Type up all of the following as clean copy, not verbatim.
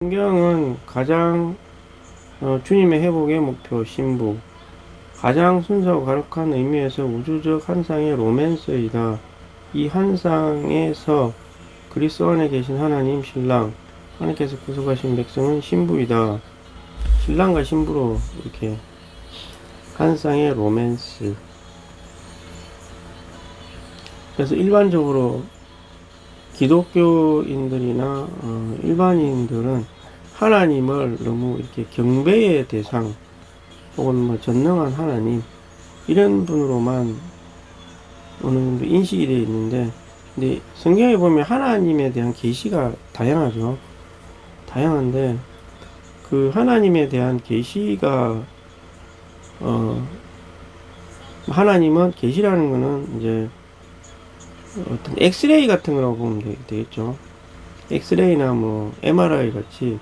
성경은 가장 주님의 회복의 목표 신부, 가장 순수하고 거룩한 의미에서 우주적 환상의 로맨스이다. 이 환상에서 그리스도 안에 계신 하나님 신랑, 하나님께서 구속하신 백성은 신부이다. 신랑과 신부로 이렇게 환상의 로맨스. 그래서 일반적으로 기독교인들이나 일반인들은 하나님을 너무 이렇게 경배의 대상 혹은 뭐 전능한 하나님 이런 분으로만 어느 정도 인식이 되어 있는데, 근데 성경에 보면 하나님에 대한 계시가 다양하죠. 다양한데 그 하나님에 대한 계시가 하나님은 계시라는 거는 이제 어떤 엑스레이 같은 거라고 보면 되겠죠. 엑스레이나 뭐 MRI 같이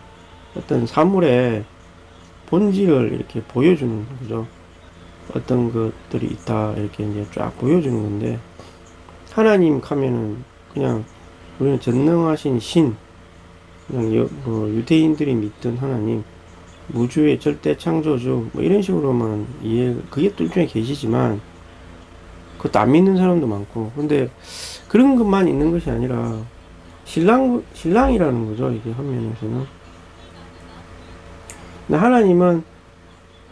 어떤 사물의 본질을 이렇게 보여주는 거죠. 어떤 것들이 있다 이렇게 이제 쫙 보여주는 건데, 하나님 하면은 그냥 우리는 전능하신 신, 그냥 뭐 유대인들이 믿던 하나님, 무주의 절대 창조주 뭐 이런 식으로만 그게 또 일종의 계시지만 그것도 안 믿는 사람도 많고, 근데 그런 것만 있는 것이 아니라 신랑이라는 거죠. 이게 한 면에서는. 근데 하나님은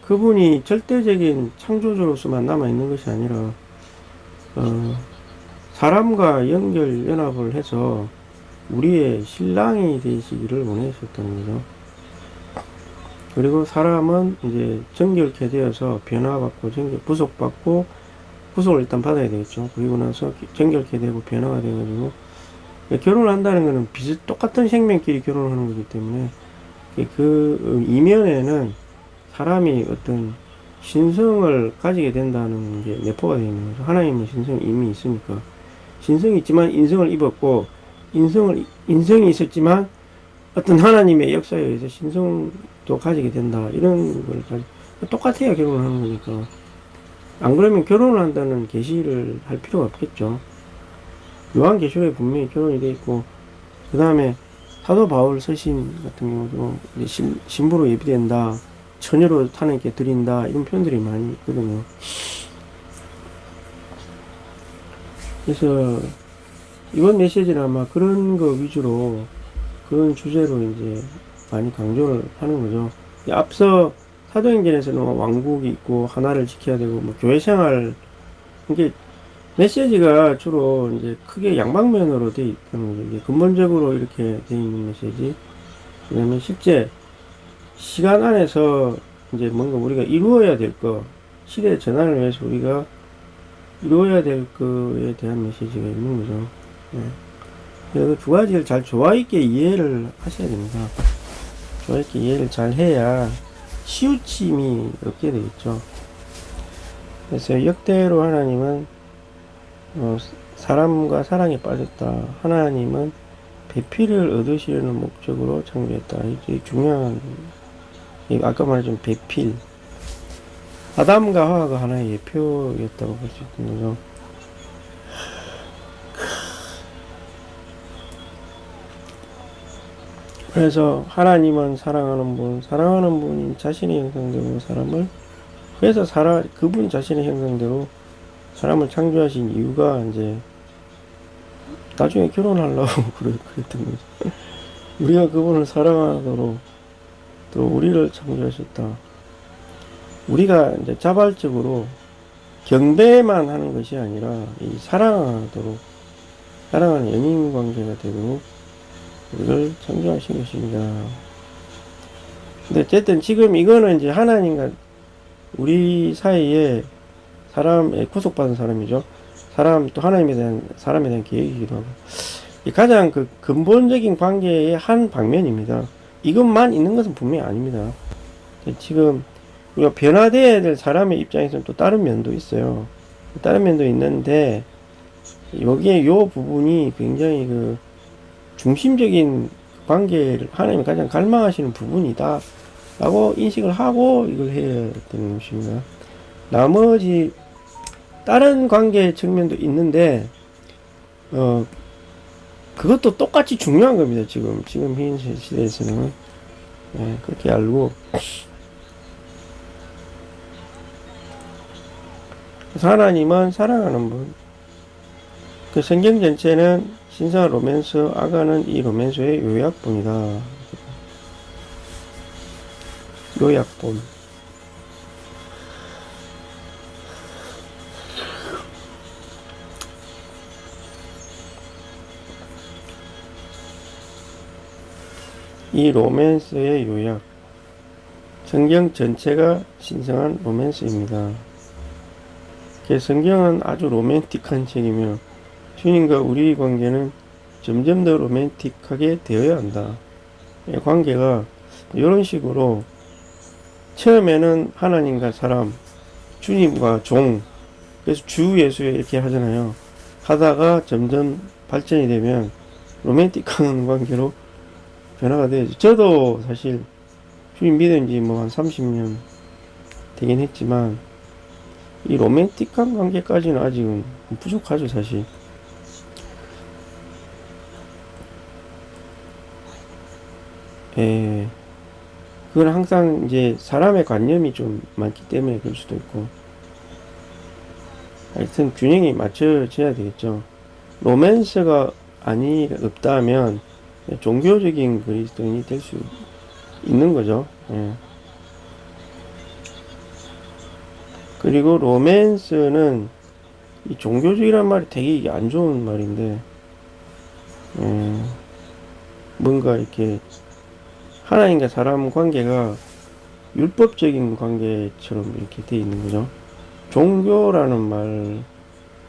그분이 절대적인 창조주로서만 남아있는 것이 아니라 사람과 연합을 해서 우리의 신랑이 되시기를 원하셨다는 거죠. 그리고 사람은 이제 정결케 되어서 변화받고 구속을 일단 받아야 되겠죠. 그리고 나서 정결케 되고 변화가 돼가지고, 결혼을 한다는 것은 똑같은 생명끼리 결혼하는 거기 때문에 그 이면에는 사람이 어떤 신성을 가지게 된다는 게 내포가 되어 있는 거죠. 하나님은 신성이 이미 있으니까. 신성이 있지만 인성을 입었고, 인성이 있었지만 어떤 하나님의 역사에 의해서 신성도 가지게 된다. 이런 걸 똑같아야 결혼을 하는 거니까. 안 그러면 결혼을 한다는 계시를 할 필요가 없겠죠. 요한계시록에 분명히 결혼이 돼 있고, 그 다음에 사도 바울 서신 같은 경우도 신부로 예비된다, 처녀로 하나님께 드린다, 이런 표현들이 많이 있거든요. 그래서 이번 메시지는 아마 그런 거 위주로, 그런 주제로 이제 많이 강조를 하는 거죠. 앞서 사도행전에서는 왕국이 있고 하나를 지켜야 되고 뭐 교회 생활, 이게 메시지가 주로 이제 크게 양방면으로 돼 있다는 거죠. 이게 근본적으로 이렇게 돼 있는 메시지. 왜냐면 실제 시간 안에서 이제 뭔가 우리가 이루어야 될 거, 시대의 전환을 위해서 우리가 이루어야 될 거에 대한 메시지가 있는 거죠. 네. 그래서 두 가지를 잘 조화 있게 이해를 하셔야 됩니다. 조화 있게 이해를 잘 해야 치우침이 없게 되겠죠. 그래서 역대로 하나님은 사람과 사랑에 빠졌다. 하나님은 배필을 얻으시려는 목적으로 창조했다. 이게 중요한, 아까 말했던 배필. 아담과 하와가 하나의 예표였다고 볼 수 있는 거죠. 그래서 하나님은 사랑하는 분이 자신의 형상대로 사람을, 그래서 그분 자신의 형상대로 사람을 창조하신 이유가 이제 나중에 결혼하려고 그랬던 거죠. 우리가 그분을 사랑하도록 또 우리를 창조하셨다. 우리가 이제 자발적으로 경배만 하는 것이 아니라 이 사랑하는 연인 관계가 되도록 우리를 창조하신 것입니다. 근데 어쨌든 지금 이거는 이제 하나님과 우리 사이에 구속받은 사람이죠. 또 사람에 대한 계획이기도 하고. 가장 그 근본적인 관계의 한 방면입니다. 이것만 있는 것은 분명히 아닙니다. 지금 우리가 변화되어야 될 사람의 입장에서는 또 다른 면도 있어요. 다른 면도 있는데, 여기에 요 부분이 굉장히 그 중심적인 관계를 하나님이 가장 갈망하시는 부분이다 라고 인식을 하고 이걸 해야 되는 것입니다. 나머지 다른 관계 측면도 있는데 그것도 똑같이 중요한 겁니다. 지금 현 시대에서는. 예, 그렇게 알고. 하나님은 사랑하는 분. 그 성경 전체는 신성한 로맨스, 아가는 이 로맨스의 요약본이다. 요약본. 이 로맨스의 요약. 성경 전체가 신성한 로맨스입니다. 성경은 아주 로맨틱한 책이며 주님과 우리의 관계는 점점 더 로맨틱하게 되어야 한다. 관계가 이런 식으로 처음에는 하나님과 사람, 주님과 종, 그래서 주 예수 이렇게 하잖아요. 하다가 점점 발전이 되면 로맨틱한 관계로 변화가 되죠. 저도 사실 주님 믿은 지 뭐 한 30년 되긴 했지만 이 로맨틱한 관계까지는 아직은 부족하죠, 사실. 예. 그건 항상 이제 사람의 관념이 좀 많기 때문에 그럴 수도 있고. 하여튼 균형이 맞춰져야 되겠죠. 로맨스가 없다면 종교적인 그리스도인이 될 수 있는 거죠. 예. 그리고 로맨스는 이 종교적이란 말이 되게 안 좋은 말인데, 뭔가 이렇게 하나님과 사람 관계가 율법적인 관계처럼 이렇게 돼 있는 거죠. 종교라는 말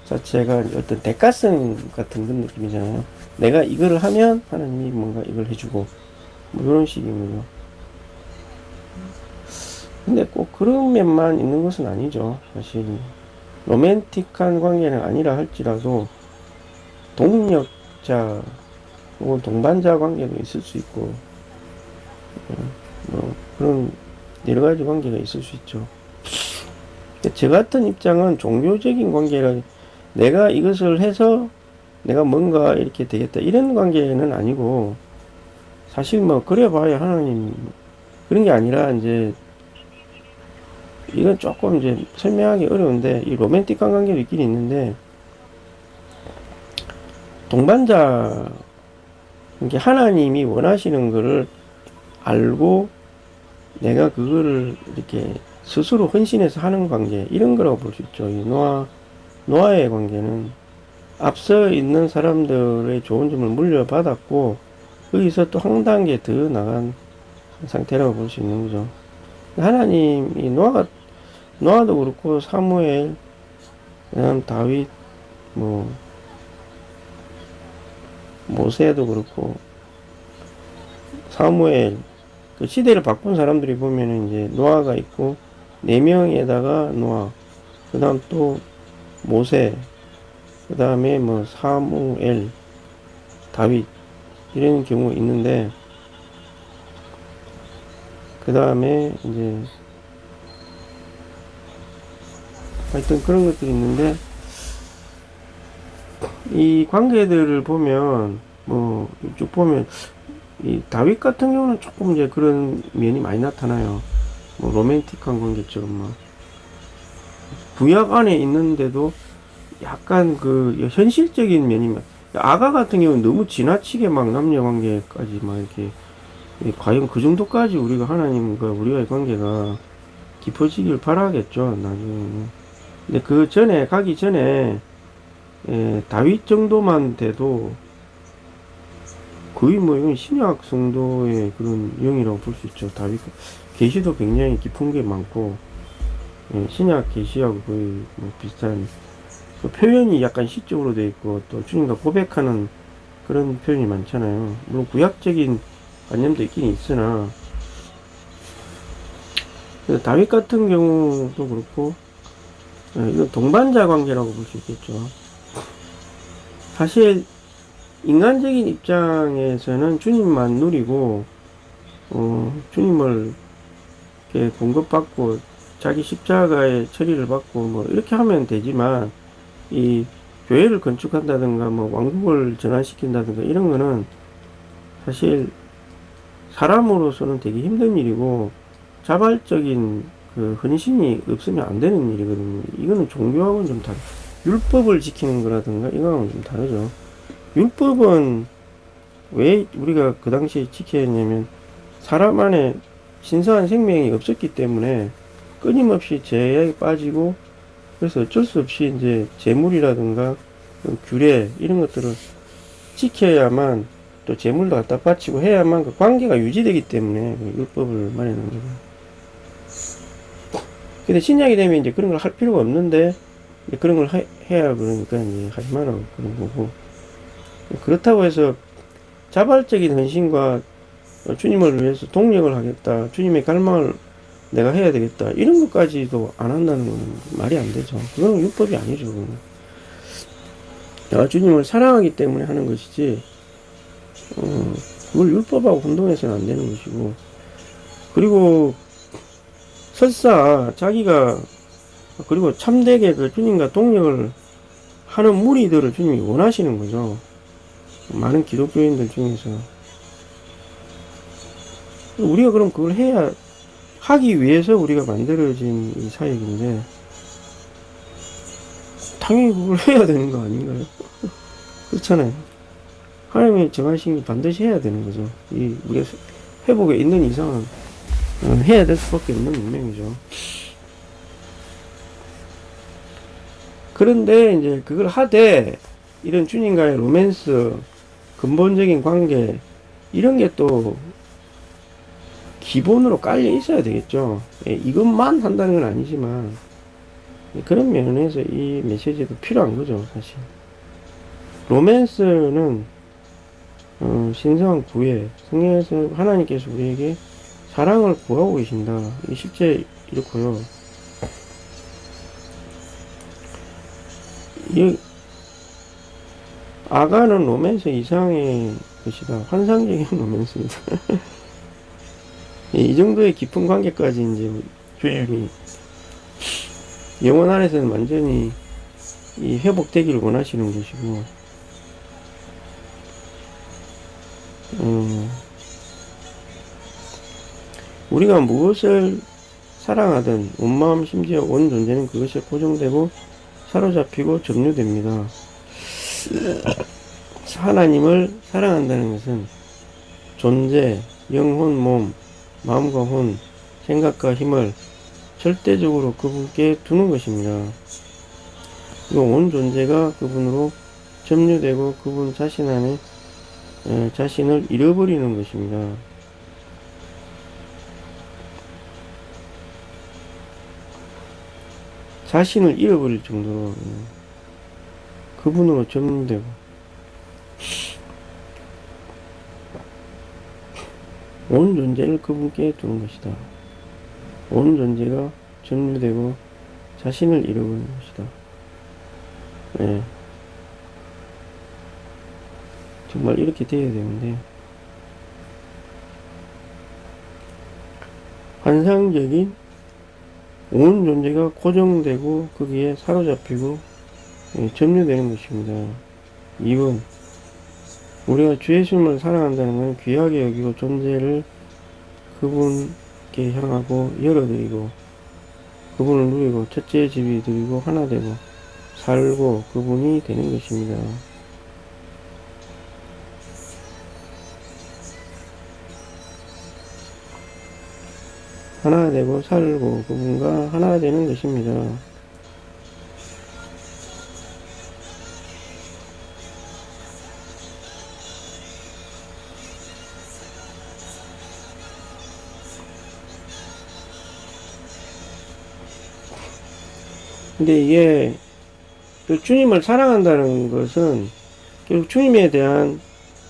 자체가 어떤 대가성 같은 그런 느낌이잖아요. 내가 이거를 하면 하나님이 뭔가 이걸 해주고 뭐 이런 식인 거죠. 근데 꼭 그런 면만 있는 것은 아니죠. 사실 로맨틱한 관계는 아니라 할지라도 동력자 혹은 동반자 관계도 있을 수 있고 뭐 그런 여러 가지 관계가 있을 수 있죠. 저 같은 입장은 종교적인 관계라 내가 이것을 해서 내가 뭔가 이렇게 되겠다 이런 관계는 아니고, 사실 뭐 그래 봐야 하나님 그런 게 아니라 이제 이건 조금 이제 설명하기 어려운데 이 로맨틱한 관계도 있긴 있는데, 동반자 이게 하나님이 원하시는 거를 알고 내가 그거를 이렇게 스스로 헌신해서 하는 관계, 이런 거라고 볼 수 있죠. 이 노아의 관계는 앞서 있는 사람들의 좋은 점을 물려받았고 거기서 또 한 단계 더 나간 상태라고 볼 수 있는 거죠. 하나님이 노아도 그렇고 사무엘, 그다음 다윗, 뭐 모세도 그렇고 사무엘, 그 시대를 바꾼 사람들이 보면은 이제 노아가 있고 4명에다가 노아, 그 다음 또 모세, 그 다음에 뭐 사무엘, 다윗 이런 경우 있는데, 그 다음에 이제 하여튼 그런 것들이 있는데, 이 관계들을 보면 뭐 쭉 보면 이 다윗 같은 경우는 조금 이제 그런 면이 많이 나타나요. 뭐 로맨틱한 관계처럼 막 구약 안에 있는데도 약간 그 현실적인 면이, 아가 같은 경우는 너무 지나치게 막 남녀 관계까지 막 이렇게, 과연 그 정도까지 우리가 하나님과 우리와의 관계가 깊어지길 바라겠죠, 나중에. 근데 그 전에 가기 전에 다윗 정도만 돼도 거의 뭐 이건 신약 성도의 그런 영이라고 볼 수 있죠. 다윗 계시도 굉장히 깊은 게 많고, 신약 계시하고 거의 뭐 비슷한, 그 표현이 약간 시적으로 되어 있고 또 주님과 고백하는 그런 표현이 많잖아요. 물론 구약적인 관념도 있긴 있으나, 다윗 같은 경우도 그렇고, 이건 동반자 관계라고 볼 수 있겠죠. 사실 인간적인 입장에서는 주님만 누리고 주님을 이렇게 공급받고 자기 십자가의 처리를 받고 뭐 이렇게 하면 되지만, 이 교회를 건축한다든가 뭐 왕국을 전환시킨다든가 이런 거는 사실 사람으로서는 되게 힘든 일이고 자발적인 그 헌신이 없으면 안 되는 일이거든요. 이거는 종교하고는 좀 다르. 율법을 지키는 거라든가 이거하고는 좀 다르죠. 율법은 왜 우리가 그 당시에 지켜야 했냐면 사람 안에 신성한 생명이 없었기 때문에 끊임없이 죄에 빠지고, 그래서 어쩔 수 없이 이제 재물이라든가 규례 이런 것들을 지켜야만, 또 재물도 갖다 바치고 해야만 그 관계가 유지되기 때문에 그 율법을 마련한 거죠. 근데 신약이 되면 이제 그런 걸 할 필요가 없는데 그런 걸 해야 그러니까 이제 하지 마라고 그런 거고. 그렇다고 해서 자발적인 헌신과 주님을 위해서 동력을 하겠다, 주님의 갈망을 내가 해야 되겠다, 이런 것까지도 안 한다는 건 말이 안 되죠. 그건 율법이 아니죠. 그건. 내가 주님을 사랑하기 때문에 하는 것이지, 그걸 율법하고 혼동해서는 안 되는 것이고. 그리고 설사 자기가, 그리고 참되게 그 주님과 동력을 하는 무리들을 주님이 원하시는 거죠. 많은 기독교인들 중에서. 우리가 그럼 그걸 해야, 하기 위해서 우리가 만들어진 이 사역인데, 당연히 그걸 해야 되는 거 아닌가요? 그렇잖아요. 하나님이 정하신 게 반드시 해야 되는 거죠. 우리가 회복에 있는 이상은 해야 될 수밖에 없는 운명이죠. 그런데 이제 그걸 하되 이런 주님과의 로맨스, 근본적인 관계, 이런 게 또 기본으로 깔려 있어야 되겠죠. 이것만 한다는 건 아니지만 그런 면에서 이 메시지도 필요한 거죠, 사실. 로맨스는 신성한 구애, 성경에서 하나님께서 우리에게 사랑을 구하고 계신다. 실제 이렇고요. 이 아가는 로맨스 이상의 것이다. 환상적인 로맨스입니다. 이 정도의 깊은 관계까지 이제 주님이 영혼 안에서는 완전히 이 회복되기를 원하시는 것이고, 우리가 무엇을 사랑하든 온 마음 심지어 온 존재는 그것에 고정되고 사로잡히고 점유됩니다. 하나님을 사랑한다는 것은 존재, 영혼, 몸, 마음과 혼, 생각과 힘을 절대적으로 그분께 두는 것입니다. 그리고 온 존재가 그분으로 점유되고 그분 자신 안에 자신을 잃어버리는 것입니다. 자신을 잃어버릴 정도로 그분으로 점유되고, 온 존재를 그분께 두는 것이다. 온 존재가 점유되고 자신을 잃어버리는 것이다. 네. 정말 이렇게 되어야 되는데, 환상적인 온 존재가 고정되고 거기에 사로잡히고 점유되는 것입니다. 2번, 우리가 주 예수님을 사랑한다는 건 귀하게 여기고 존재를 그분께 향하고 열어드리고 그분을 누리고 첫째 집이 드리고 하나 되고 살고 그분이 되는 것입니다. 하나 되고 살고 그분과 하나 되는 것입니다. 근데 이게 주님을 사랑한다는 것은 결국 주님에 대한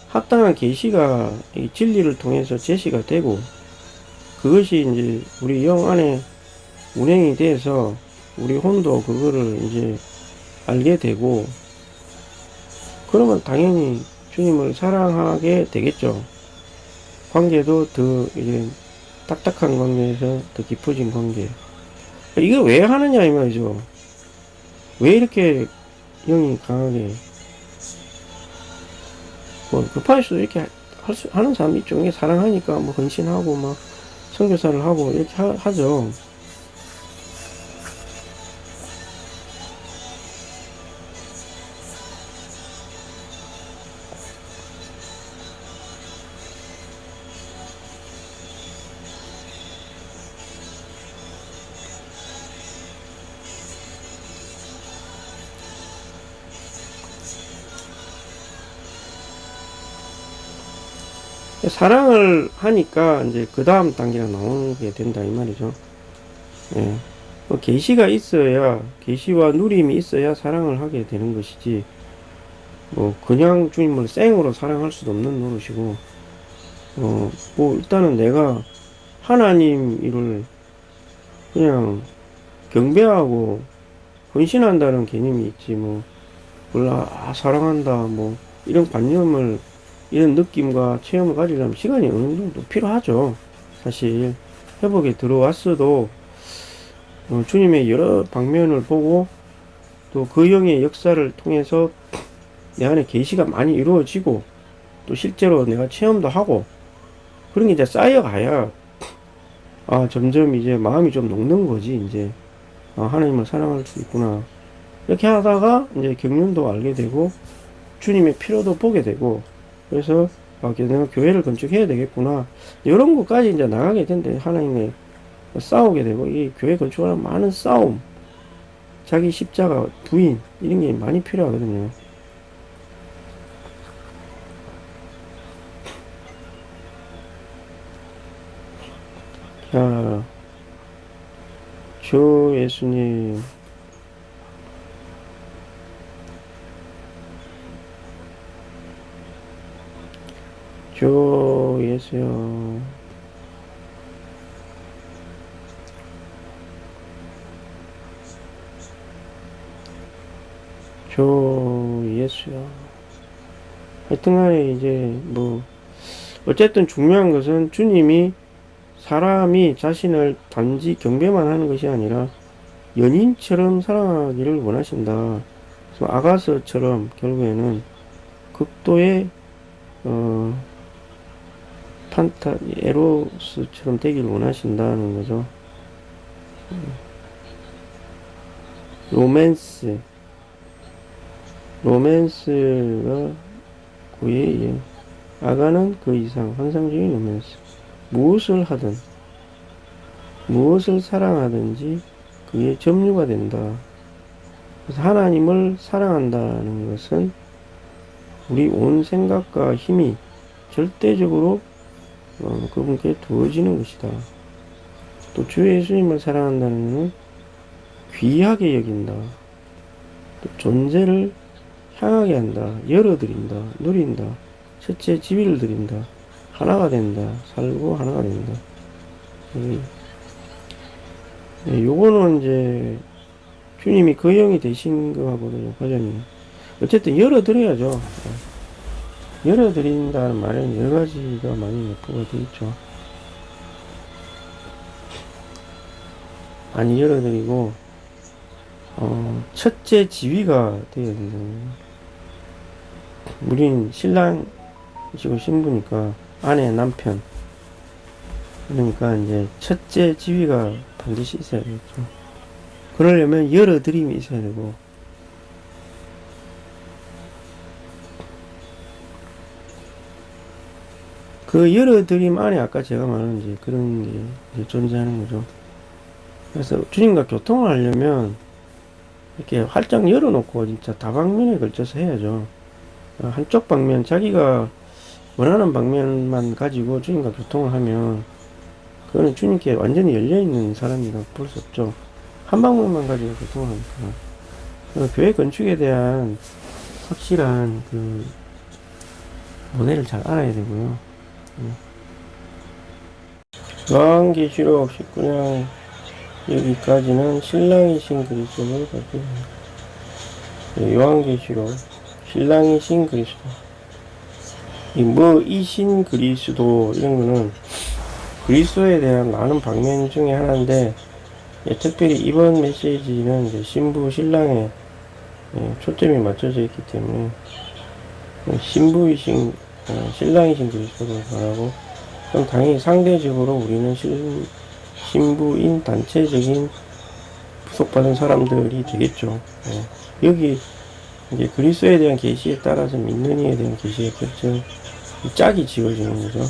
합당한 계시가 진리를 통해서 제시가 되고, 그것이 이제 우리 영 안에 운행이 돼서 우리 혼도 그거를 이제 알게 되고, 그러면 당연히 주님을 사랑하게 되겠죠. 관계도 더 이제 딱딱한 관계에서 더 깊어진 관계. 이거 왜 하느냐 이 말이죠. 왜 이렇게 영이 강하게 뭐 급할 수도 이렇게 하는 사람이 있죠. 이게 사랑하니까 뭐 헌신하고 막 선교사를 하고 이렇게 하죠. 사랑을 하니까 이제 그 다음 단계가 나오게 된다 이 말이죠. 예. 계시가 있어야, 계시와 누림이 있어야 사랑을 하게 되는 것이지, 뭐 그냥 주님을 생으로 사랑할 수도 없는 노릇이고, 뭐 일단은 내가 하나님 일을 그냥 경배하고 헌신한다는 개념이 있지, 뭐 몰라, 사랑한다 뭐 이런 관념을, 이런 느낌과 체험을 가지려면 시간이 어느 정도 필요하죠. 사실 회복에 들어왔어도 주님의 여러 방면을 보고 또 그 영의 역사를 통해서 내 안에 계시가 많이 이루어지고 또 실제로 내가 체험도 하고 그런 게 이제 쌓여가야 점점 이제 마음이 좀 녹는 거지. 이제 하나님을 사랑할 수 있구나 이렇게 하다가 이제 경륜도 알게 되고 주님의 필요도 보게 되고, 그래서 내가 교회를 건축해야 되겠구나 이런 것까지 이제 나가게 된대. 하나님의 싸우게 되고, 이 교회 건축하는 많은 싸움, 자기 십자가 부인 이런 게 많이 필요하거든요. 자, 주 예수님, 주 예수여, 주 예수여. 하여튼간에 이제 뭐 어쨌든 중요한 것은 주님이 사람이 자신을 단지 경배만 하는 것이 아니라 연인처럼 사랑하기를 원하신다. 그래서 아가서처럼 결국에는 극도의 에로스처럼 되기를 원하신다는 거죠. 로맨스가 고의 아가는 그 이상 환상적인 로맨스. 무엇을 하든 무엇을 사랑하든지 그게 점유가 된다. 그래서 하나님을 사랑한다는 것은 우리 온 생각과 힘이 절대적으로 그분께 두어지는 것이다. 또 주 예수님을 사랑한다는 것은 귀하게 여긴다. 또 존재를 향하게 한다. 열어드린다. 누린다. 첫째 지위를 드린다. 하나가 된다. 살고 하나가 된다. 요거는 이제 주님이 그 영이 되신 거하고도 관련이. 어쨌든 열어드려야죠. 열어드린다는 말에는 여러 가지가 많이 내포가 되어 있죠. 많이 열어드리고, 첫째 지위가 되어야 된다. 우린 신랑이시고 신부니까 아내, 남편. 그러니까 이제 첫째 지위가 반드시 있어야 되겠죠. 그러려면 열어드림이 있어야 되고, 그 열어드림 안에 아까 제가 말한 이제 그런 게 이제 존재하는 거죠. 그래서 주님과 교통을 하려면 이렇게 활짝 열어놓고 진짜 다방면에 걸쳐서 해야죠. 한쪽 방면, 자기가 원하는 방면만 가지고 주님과 교통을 하면 그거는 주님께 완전히 열려있는 사람이라고 볼 수 없죠. 한 방면만 가지고 교통을 하니까. 교회 건축에 대한 확실한 그 모델을 잘 알아야 되고요. 요한계시록 19장 여기까지는 신랑이신 그리스도를 가지고 요한계시록 신랑이신 그리스도, 이신 그리스도 이런 거는 그리스도에 대한 많은 방면 중에 하나인데, 특별히 이번 메시지는 이제 신부 신랑의 초점이 맞춰져 있기 때문에 신부이신 신랑이신 그리스도를 바라고, 그럼 당연히 상대적으로 우리는 신부인 단체적인 부속받은 사람들이 되겠죠. 여기 이제 그리스도에 대한 계시에 따라서 믿는 이에 대한 계시의 결정 짝이 지어지는 거죠.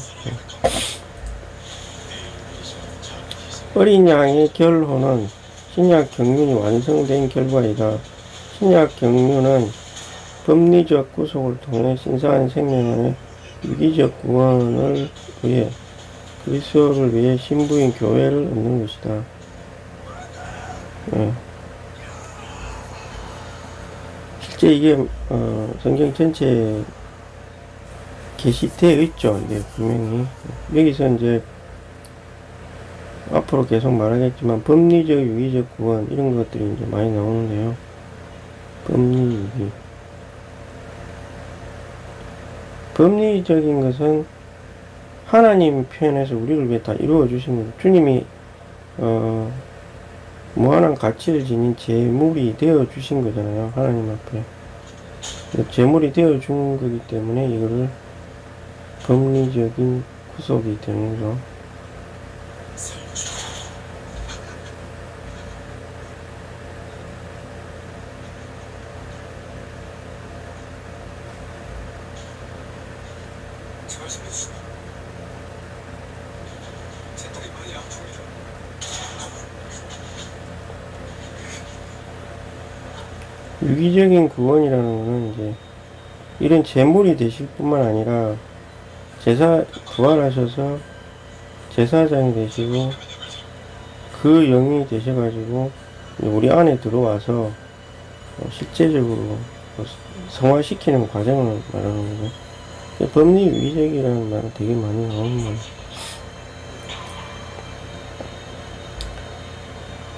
어린 양의 결혼은 신약 경륜이 완성된 결과이다. 신약 경륜은 법리적 구속을 통해 신성한 생명의 유기적 구원을 위해 그리스도를 위해 신부인 교회를 얻는 것이다. 실제 이게 성경 전체에 게시되어 있죠. 이게 분명히 여기서 이제 앞으로 계속 말하겠지만 법리적 유기적 구원 이런 것들이 이제 많이 나오는데요. 법리적인 것은 하나님 표현해서 우리를 위해 다 이루어 주신 거죠. 주님이 무한한 가치를 지닌 제물이 되어 주신 거잖아요. 하나님 앞에 제물이 되어 준 거기 때문에 이거를 법리적인 구속이 되는 거죠. 유기적인 구원이라는 거는 이제 이런 제물이 되실 뿐만 아니라 부활하셔서 제사장이 되시고 그 영이 되셔가지고 우리 안에 들어와서 실제적으로 성화시키는 과정을 말하는 거죠. 법리 유기적이라는 말은 되게 많이 나오는 거예요.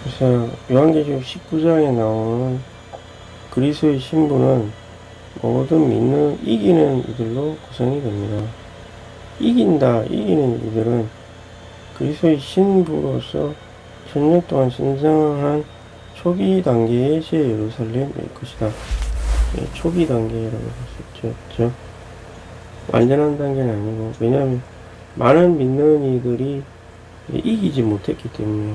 그래서 요한계시록 19장에 나오는 그리스도의 신부는 모든 이기는 이들로 구성이 됩니다. 이기는 이들은 그리스도의 신부로서 천년 동안 신성한 초기 단계의 새 예루살렘일 것이다. 초기 단계라고 할 수 있죠. 완전한 단계는 아니고, 왜냐하면 많은 믿는 이들이 이기지 못했기 때문에.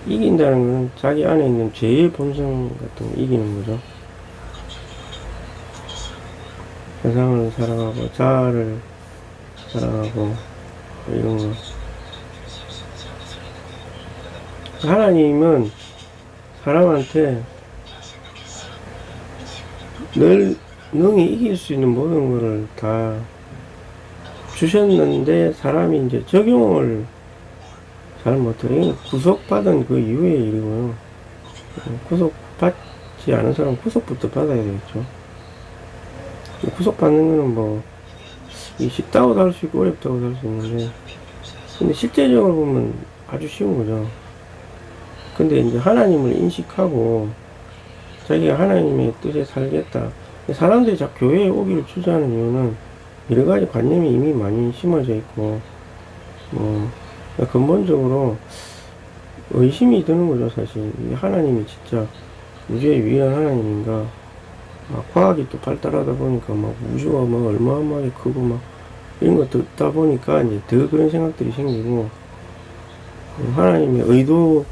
이긴다는 것은 자기 안에 있는 죄의 본성 같은 거 이기는 거죠. 세상을 사랑하고 자아를 사랑하고 이런 거. 하나님은 사람한테 능히 이길 수 있는 모든 것을 다 주셨는데 사람이 이제 적용을 잘 못해요. 구속받은 그 이후의 일이고요. 구속받지 않은 사람은 구속부터 받아야 되겠죠. 구속받는 거는 뭐 쉽다고도 할 수 있고 어렵다고도 할 수 있는데, 근데 실제적으로 보면 아주 쉬운 거죠. 근데 이제 하나님을 인식하고 자기가 하나님의 뜻에 살겠다. 사람들이 자꾸 교회에 오기를 주저하는 이유는 여러 가지 관념이 이미 많이 심어져 있고, 근본적으로 의심이 드는 거죠, 사실. 하나님이 진짜 우주의 유일한 하나님인가? 과학이 또 발달하다 보니까 우주가 얼마만하게 크고 이런 거 듣다 보니까 이제 더 그런 생각들이 생기고, 하나님의 의도가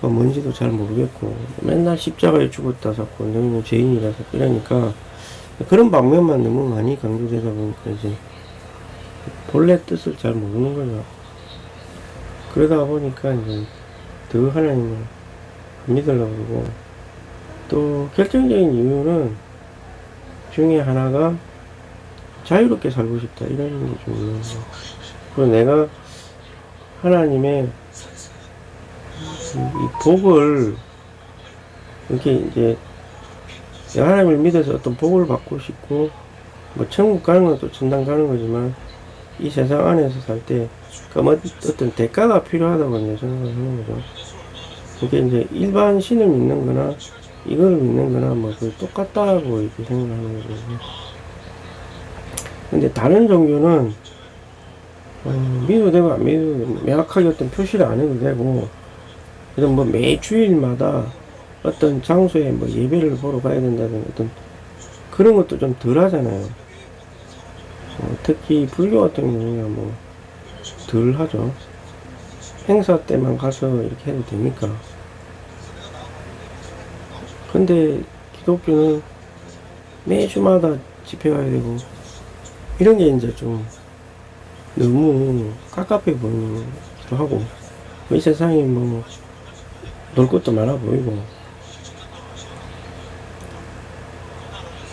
뭔지도 잘 모르겠고, 맨날 십자가에 죽었다 자꾸 너희는 죄인이라서 이러니까 그런 방면만 너무 많이 강조되다 보니까 이제 본래 뜻을 잘 모르는 거죠. 그러다 보니까 이제 더 하나님을 안 믿으려고 그러고, 또 결정적인 이유는 중에 하나가 자유롭게 살고 싶다 이런 게 좀 있는 거죠. 그리고 내가 하나님의 이 복을 이렇게 이제 내가 하나님을 믿어서 어떤 복을 받고 싶고, 천국 가는 건 또 천당 가는 거지만 이 세상 안에서 살 때 어떤 대가가 필요하다고 이제 생각을 하는 거죠. 이게 이제 일반 신을 믿는 거나 이걸 믿는 거나 똑같다고 이렇게 생각을 하는 거죠. 근데 다른 종교는 믿어도 되고 안 믿어도 되고 명확하게 어떤 표시를 안 해도 되고, 그래서 뭐 매 주일마다 어떤 장소에 뭐 예배를 보러 가야 된다든 어떤 그런 것도 좀 덜 하잖아요. 특히 불교 같은 경우는 뭐 덜 하죠. 행사 때만 가서 이렇게 해도 되니까. 근데 기독교는 매주마다 집회 가야 되고 이런 게 이제 좀 너무 깝깝해 보이기도 하고, 이 세상에 뭐 놀 것도 많아 보이고,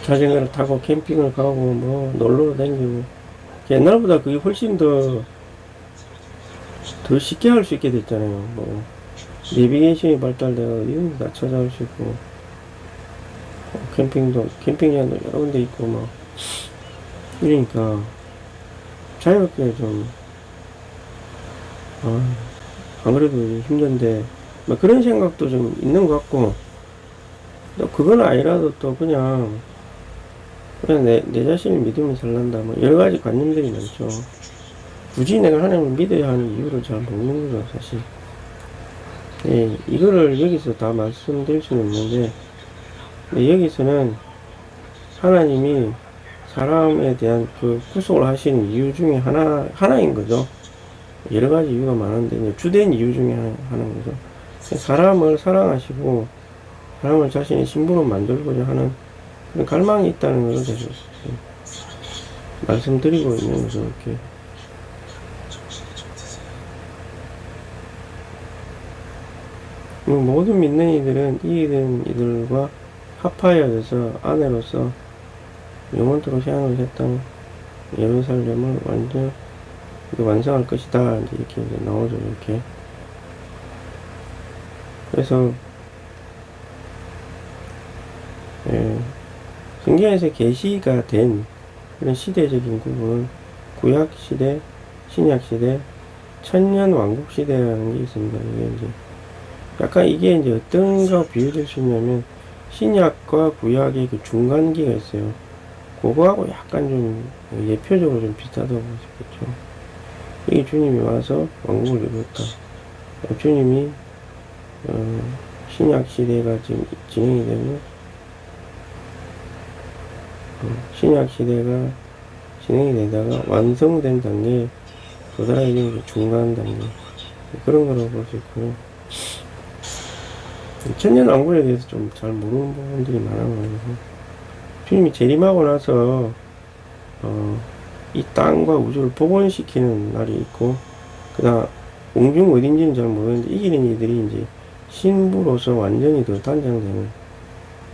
자전거를 타고 캠핑을 가고 뭐 놀러 다니고, 옛날보다 그게 훨씬 더 쉽게 할 수 있게 됐잖아요. 뭐 내비게이션이 발달되어 어디든지 다 찾아올 수 있고, 캠핑장도 여러 군데 있고 막 이러니까 자유롭게 좀 안 그래도 힘든데 뭐 그런 생각도 좀 있는 것 같고, 또 그건 아니라도 또 그냥 내 자신을 믿으면 살란다 뭐 여러 가지 관념들이 많죠. 굳이 내가 하나님을 믿어야 하는 이유를 잘 모르는 거죠, 사실. 예, 이거를 여기서 다 말씀드릴 수는 없는데, 여기서는 하나님이 사람에 대한 그 구속을 하시는 이유 중에 하나인 거죠. 여러 가지 이유가 많은데, 주된 이유 중에 하나인 거죠. 사람을 사랑하시고, 사람을 자신의 신부로 만들고자 하는 그런 갈망이 있다는 것을 계속 말씀드리고 있는 거죠, 이렇게. 모든 믿는 이들은 이들과 합하여져서 아내로서 영원토록 향을 했던 예루살렘을 완성할 것이다. 이렇게 나오죠, 이렇게. 그래서, 성경에서 계시가 된 그런 시대적인 구분은 구약 시대, 신약 시대, 천년 왕국 시대라는 게 있습니다. 이게 이제 약간 이게 이제 어떤가 비유될 수 있냐면 신약과 구약의 그 중간기가 있어요. 그거하고 약간 좀 예표적으로 좀 비슷하다고 볼 수 있겠죠. 이게 주님이 와서 왕국을 이루었다. 주님이 신약 시대가 지금 진행이 되고 신약 시대가 진행이 되다가 완성된 단계에 도달하게 되는 중간 단계, 그런 거라고 볼 수 있고요. 천년왕국에 대해서 좀 잘 모르는 부분들이 많아가지고, 주님이 재림하고 나서 이 땅과 우주를 복원시키는 날이 있고, 그다음 공중 어딘지는 잘 모르겠는데 이기는 이들이 이제 신부로서 완전히 더 단장되는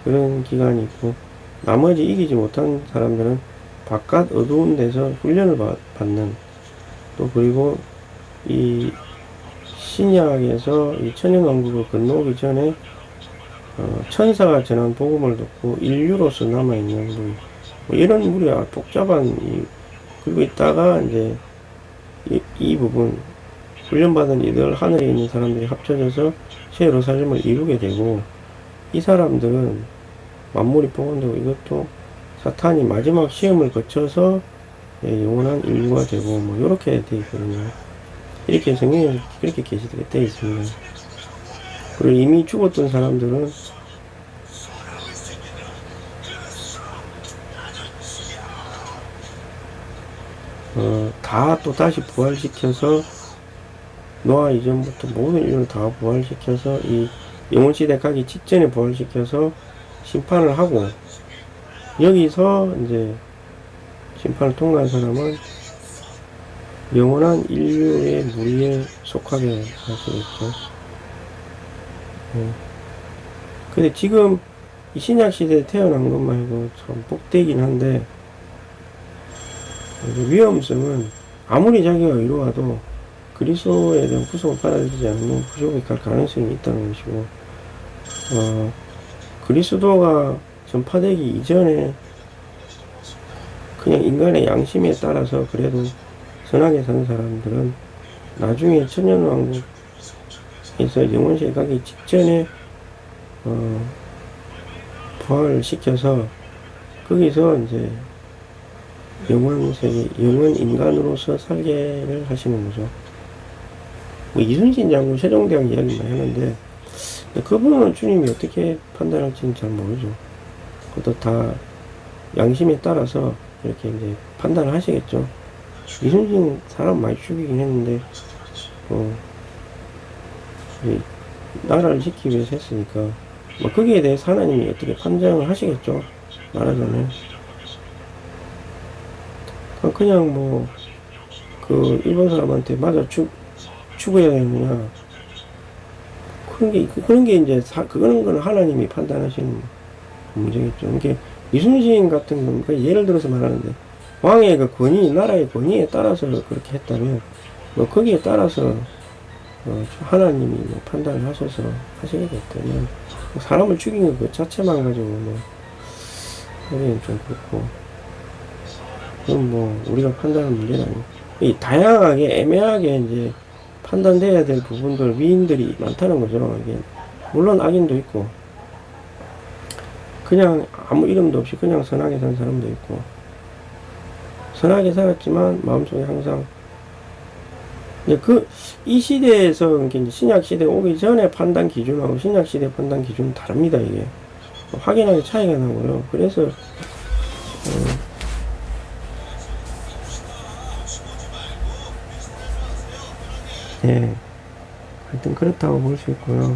그런 기간이 있고, 나머지 이기지 못한 사람들은 바깥 어두운 데서 훈련을 받는, 또 그리고 이 신약에서 이 천년왕국을 건너오기 전에 천사가 전한 복음을 듣고 인류로서 남아있는 뭐 이런 무리가 복잡한 그리고 있다가 이제 이 부분 훈련받은 이들 하늘에 있는 사람들이 합쳐져서 새 예루살렘을 이루게 되고, 이 사람들은 만물이 복원되고 이것도 사탄이 마지막 시험을 거쳐서 영원한 인류가 되고 뭐 이렇게 되어 있거든요. 이렇게 성경에 그렇게 되어 있습니다. 그리고 이미 죽었던 사람들은 다 또 다시 부활시켜서 노아 이전부터 모든 인류를 다 부활시켜서 이 영원시대 가기 직전에 부활시켜서 심판을 하고, 여기서 이제 심판을 통과한 사람은 영원한 인류의 무리에 속하게 하시겠죠. 근데 지금 이 신약 시대에 태어난 것만 해도 참 복되긴 한데, 위험성은 아무리 자기가 의로와도 그리스도에 대한 구속을 받아들이지 않으면 구속이 갈 가능성이 있다는 것이고, 그리스도가 전파되기 이전에 그냥 인간의 양심에 따라서 그래도 선하게 사는 사람들은 나중에 천년왕국에서 영원시에 가기 직전에 부활을 시켜서 거기서 이제 영원 세계, 영원 인간으로서 살게를 하시는 거죠. 뭐 이순신 장군 세종대왕 이야기만 했는데 그 부분은 주님이 어떻게 판단할지는 잘 모르죠. 그것도 다 양심에 따라서 이렇게 이제 판단을 하시겠죠. 이순신 사람 많이 죽이긴 했는데 나라를 지키기 위해서 했으니까 뭐 거기에 대해서 하나님이 어떻게 판정을 하시겠죠. 말하자면 그냥 뭐 그 일본 사람한테 맞아 죽어야 되느냐 그런 게 이제 그런 건 하나님이 판단하시는 문제겠죠. 이게 이순신 같은 건 예를 들어서 말하는데 왕의 그 권위, 나라의 권위에 따라서 그렇게 했다면 뭐 거기에 따라서 하나님이 뭐 판단을 하셔서 하시겠다면 사람을 죽인 것 그 자체만 가지고 뭐 하기는 좀 그렇고 그건 뭐 우리가 판단하는 문제는 아니고 이 다양하게 애매하게 이제 판단돼야 될 부분들 위인들이 많다는 거죠. 이게 물론 악인도 있고 그냥 아무 이름도 없이 그냥 선하게 산 사람도 있고 선하게 살았지만 마음속에 항상 이 시대에서 이제 신약 시대 오기 전에 판단 기준하고 신약 시대 판단 기준은 다릅니다. 이게 확연하게 차이가 나고요. 그래서 네, 하여튼 그렇다고 볼 수 있고요.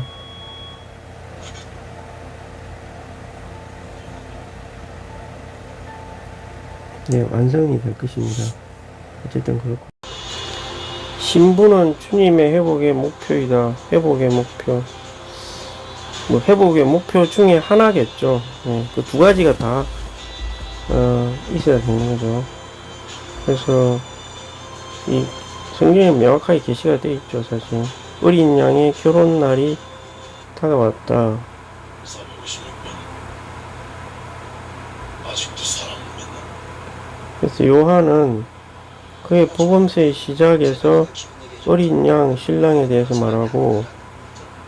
네, 완성이 될 것입니다. 어쨌든 그렇고 신부는 주님의 회복의 목표이다. 회복의 목표. 뭐 회복의 목표 중에 하나겠죠. 네, 그 두 가지가 다 있어야 되는 거죠. 그래서 이 성경에 명확하게 게시가 되어 있죠. 사실 어린 양의 결혼 날이 다가왔다. 그래서 요한은 그의 복음서의 시작에서 어린 양 신랑에 대해서 말하고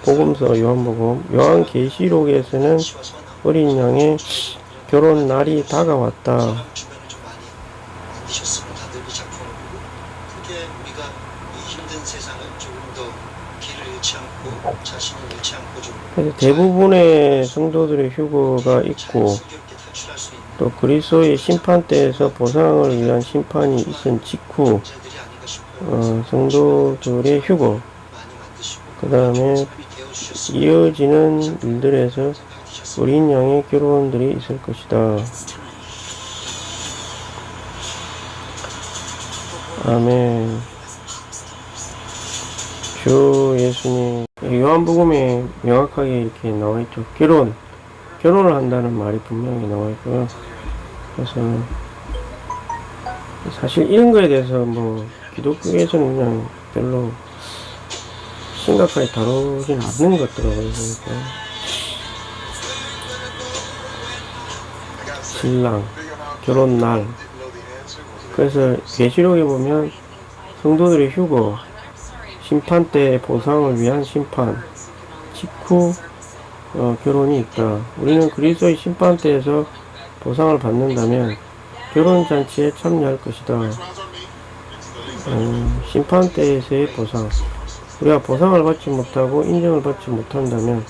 복음서 요한복음 요한계시록에서는 어린 양의 결혼 날이 다가왔다. 그래서 대부분의 성도들의 휴거가 있고 또 그리스도의 심판대에서 보상을 위한 심판이 있은 직후 성도들의 휴거 그 다음에 이어지는 일들에서 어린 양의 결혼들이 있을 것이다. 아멘. 주 예수님 요한복음에 명확하게 이렇게 나와있죠. 결혼을 한다는 말이 분명히 나와있고요. 그래서 사실 이런 거에 대해서 뭐 기독교에서는 그냥 별로 심각하게 다루진 않는 것 같더라고요. 그러니까 신랑 결혼날 그래서 계시록에 보면 성도들의 휴거 심판 때 보상을 위한 심판 직후 결혼이 있다. 우리는 그리스도의 심판 때에서 보상을 받는다면 결혼잔치에 참여할 것이다. 심판 때에서의 보상 우리가 보상을 받지 못하고 인정을 받지 못한다면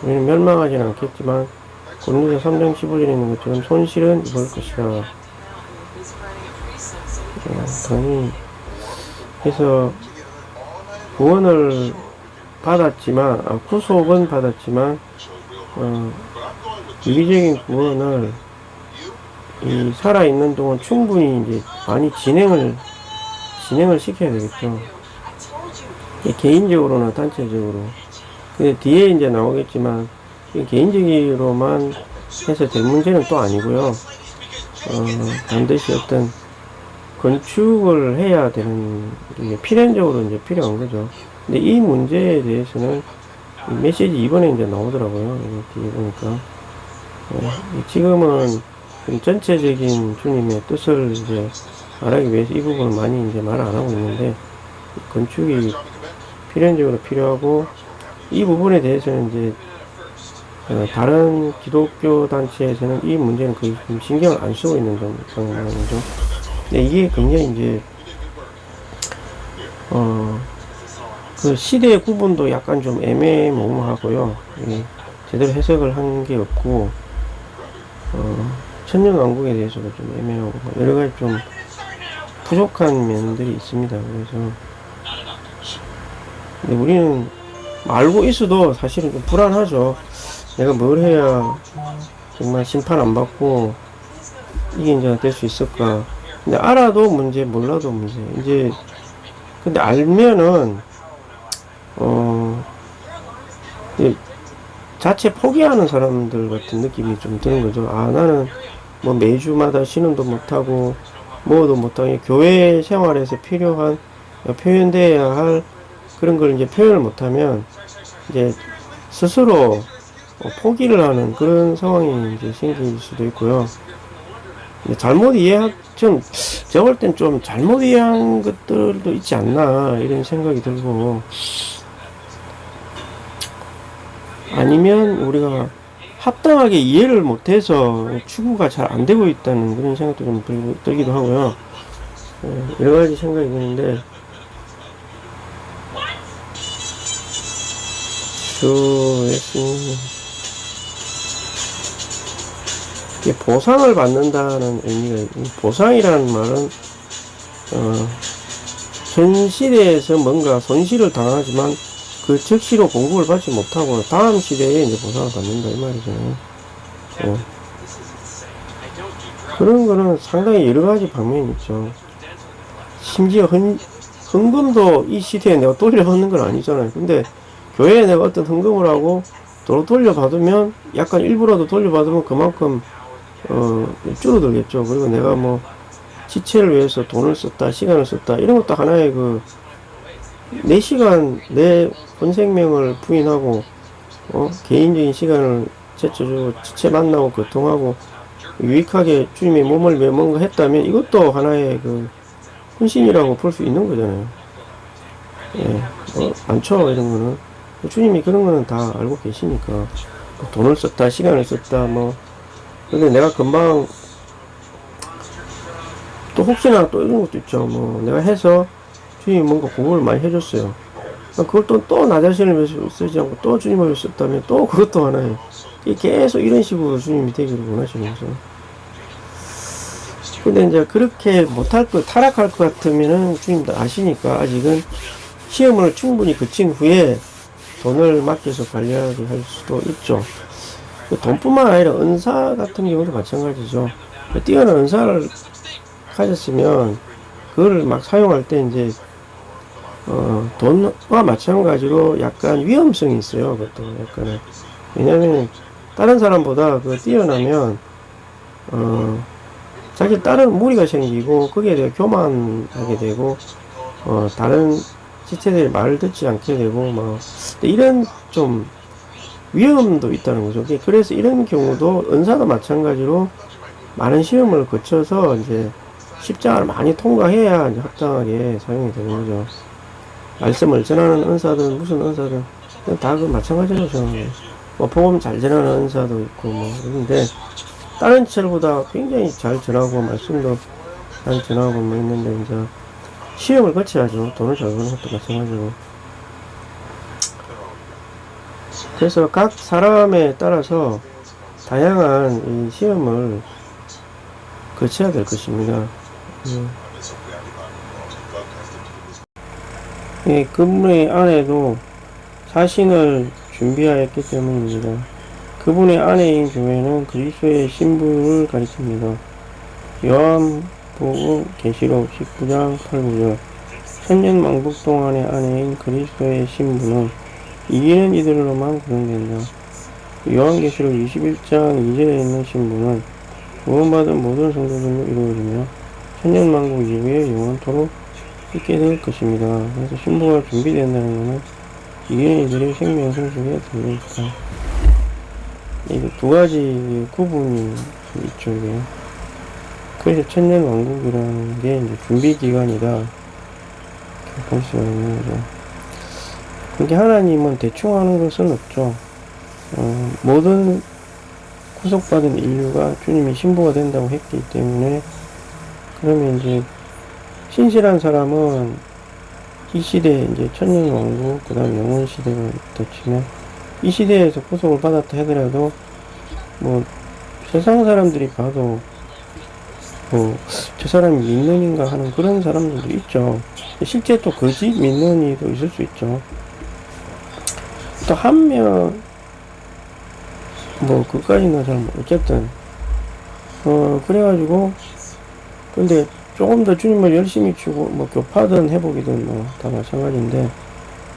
우리는 멸망하지는 않겠지만 고린도서 3장 15절에 있는 것처럼 손실은 입을 것이다. 그래서 구원을 받았지만 구속은 받았지만 유기적인 구원을 이 살아있는 동안 충분히 이제 많이 진행을 시켜야 되겠죠. 개인적으로나 단체적으로. 근데 뒤에 이제 나오겠지만 개인적으로만 해서 될 문제는 또 아니고요. 반드시 어떤 건축을 해야 되는 게 필연적으로 이제 필요한 거죠. 근데 이 문제에 대해서는 이 메시지 2번에 이제 나오더라고요. 뒤에 보니까. 지금은 좀 전체적인 주님의 뜻을 이제 말하기 위해서 이 부분을 많이 이제 말 안 하고 있는데, 건축이 필연적으로 필요하고, 이 부분에 대해서는 이제 다른 기독교 단체에서는 이 문제는 거의 좀 신경을 안 쓰고 있는 상황이죠. 근데 이게 굉장히 이제 그 시대의 구분도 약간 좀 애매모호하고요. 제대로 해석을 한 게 없고, 천년왕국에 대해서도 좀 애매하고, 여러 가지 좀 부족한 면들이 있습니다. 그래서, 근데 우리는 알고 있어도 사실은 좀 불안하죠. 내가 뭘 해야 정말 심판 안 받고 이긴자가 될 수 있을까. 근데 알아도 문제, 몰라도 문제. 이제, 근데 알면은, 자체 포기하는 사람들 같은 느낌이 좀 드는 거죠. 아, 나는 뭐 매주마다 신음도 못하고, 뭐도 못하고, 교회 생활에서 필요한, 표현돼야 할 그런 걸 이제 표현을 못하면, 이제 스스로 포기를 하는 그런 상황이 이제 생길 수도 있고요. 잘못 제가 볼 땐 좀 잘못 이해한 것들도 있지 않나, 이런 생각이 들고, 아니면 우리가 합당하게 이해를 못해서 추구가 잘 안 되고 있다는 그런 생각도 좀 들기도 하고요. 여러 가지 생각이 드는데, 이게 보상을 받는다는 의미가, 보상이라는 말은, 현 시대에서 뭔가 손실을 당하지만 그 즉시로 공급을 받지 못하고 다음 시대에 이제 보상을 받는다 이 말이잖아요. 그런 거는 상당히 여러 가지 방면이 있죠. 심지어 헌금도 이 시대에 내가 돌려받는 건 아니잖아요. 근데 교회에 내가 어떤 헌금을 하고 돌려받으면 약간 일부라도 돌려받으면 그만큼 줄어들겠죠. 그리고 내가 뭐 지체를 위해서 돈을 썼다, 시간을 썼다, 이런 것도 하나의 내 시간, 내 본생명을 부인하고, 개인적인 시간을 제쳐주고, 지체 만나고, 교통하고, 유익하게 주님의 몸을 위해 뭔가 했다면, 이것도 하나의 헌신이라고 볼 수 있는 거잖아요. 많죠, 이런 거는. 주님이 그런 거는 다 알고 계시니까. 돈을 썼다, 시간을 썼다, 근데 내가 금방, 또 혹시나 또 이런 것도 있죠. 내가 해서 주님이 뭔가 공부를 많이 해줬어요. 그걸 또 나 자신을 위해서 쓰지 않고 또 주님을 위해서 썼다면 또 그것도 하나예요. 계속 이런 식으로 주님이 되기를 원하시는 거죠. 근데 이제 그렇게 타락할 것 같으면은 주님도 아시니까 아직은 시험을 충분히 거친 후에 돈을 맡겨서 관리하게 할 수도 있죠. 돈뿐만 아니라 은사 같은 경우도 마찬가지죠. 뛰어난 은사를 가졌으면 그거를 막 사용할 때 이제 돈과 마찬가지로 약간 위험성이 있어요. 그것도 약간은. 왜냐면 다른 사람보다 뛰어나면 자기 다른 무리가 생기고 거기에 대해 교만하게 되고 다른 지체들이 말을 듣지 않게 되고 이런 좀 위험도 있다는 거죠. 그래서 이런 경우도 은사도 마찬가지로 많은 시험을 거쳐서 이제 십자가를 많이 통과해야 이제 합당하게 사용이 되는 거죠. 말씀을 전하는 은사든 무슨 은사든 다 마찬가지로 저는 복음 잘 전하는 은사도 있고 그런데 다른 지체들보다 굉장히 잘 전하고 말씀도 잘 전하고 있는데 이제 시험을 거쳐야죠. 돈을 잘 버는 것도 마찬가지고. 그래서 각 사람에 따라서 다양한 이 시험을 거쳐야 될 것입니다. 그분의 아내도 자신을 준비하였기 때문입니다. 그분의 아내인 교회는 그리스도의 신부를 가리킵니다. 요한복음 계시록 19장 8구절 천년왕국 동안의 아내인 그리스도의 신부는 이기는 이들로만 구성된다. 요한계시록 21장 2절에 있는 신부는 구원받은 모든 성도들로 이루어지며 천년왕국 이후에 영원토록 있게 될 것입니다. 그래서 신부가 준비된다는 것은 이기는 이들의 생명 성숙에 들어있다. 이게 두 가지 구분이 있죠. 이게. 그래서 천년왕국이라는 게 이제 준비기간이다. 볼 수가 있는 거죠. 그게 하나님은 대충 하는 것은 없죠. 모든 구속받은 인류가 주님이 신부가 된다고 했기 때문에 그러면 이제 신실한 사람은 이 시대에 이제 천년왕국, 그 다음에 영원시대가 있다 치면 이 시대에서 구속을 받았다 하더라도 뭐 세상 사람들이 봐도 뭐 저 사람이 믿는인가 하는 그런 사람들도 있죠. 실제 또 거짓 믿는 이도 있을 수 있죠. 또 한면 뭐 그까지는 잘 어쨌든 그래가지고 근데 조금 더 주님을 열심히 추구 뭐 교파든 회복이든 뭐 다 마찬가지인데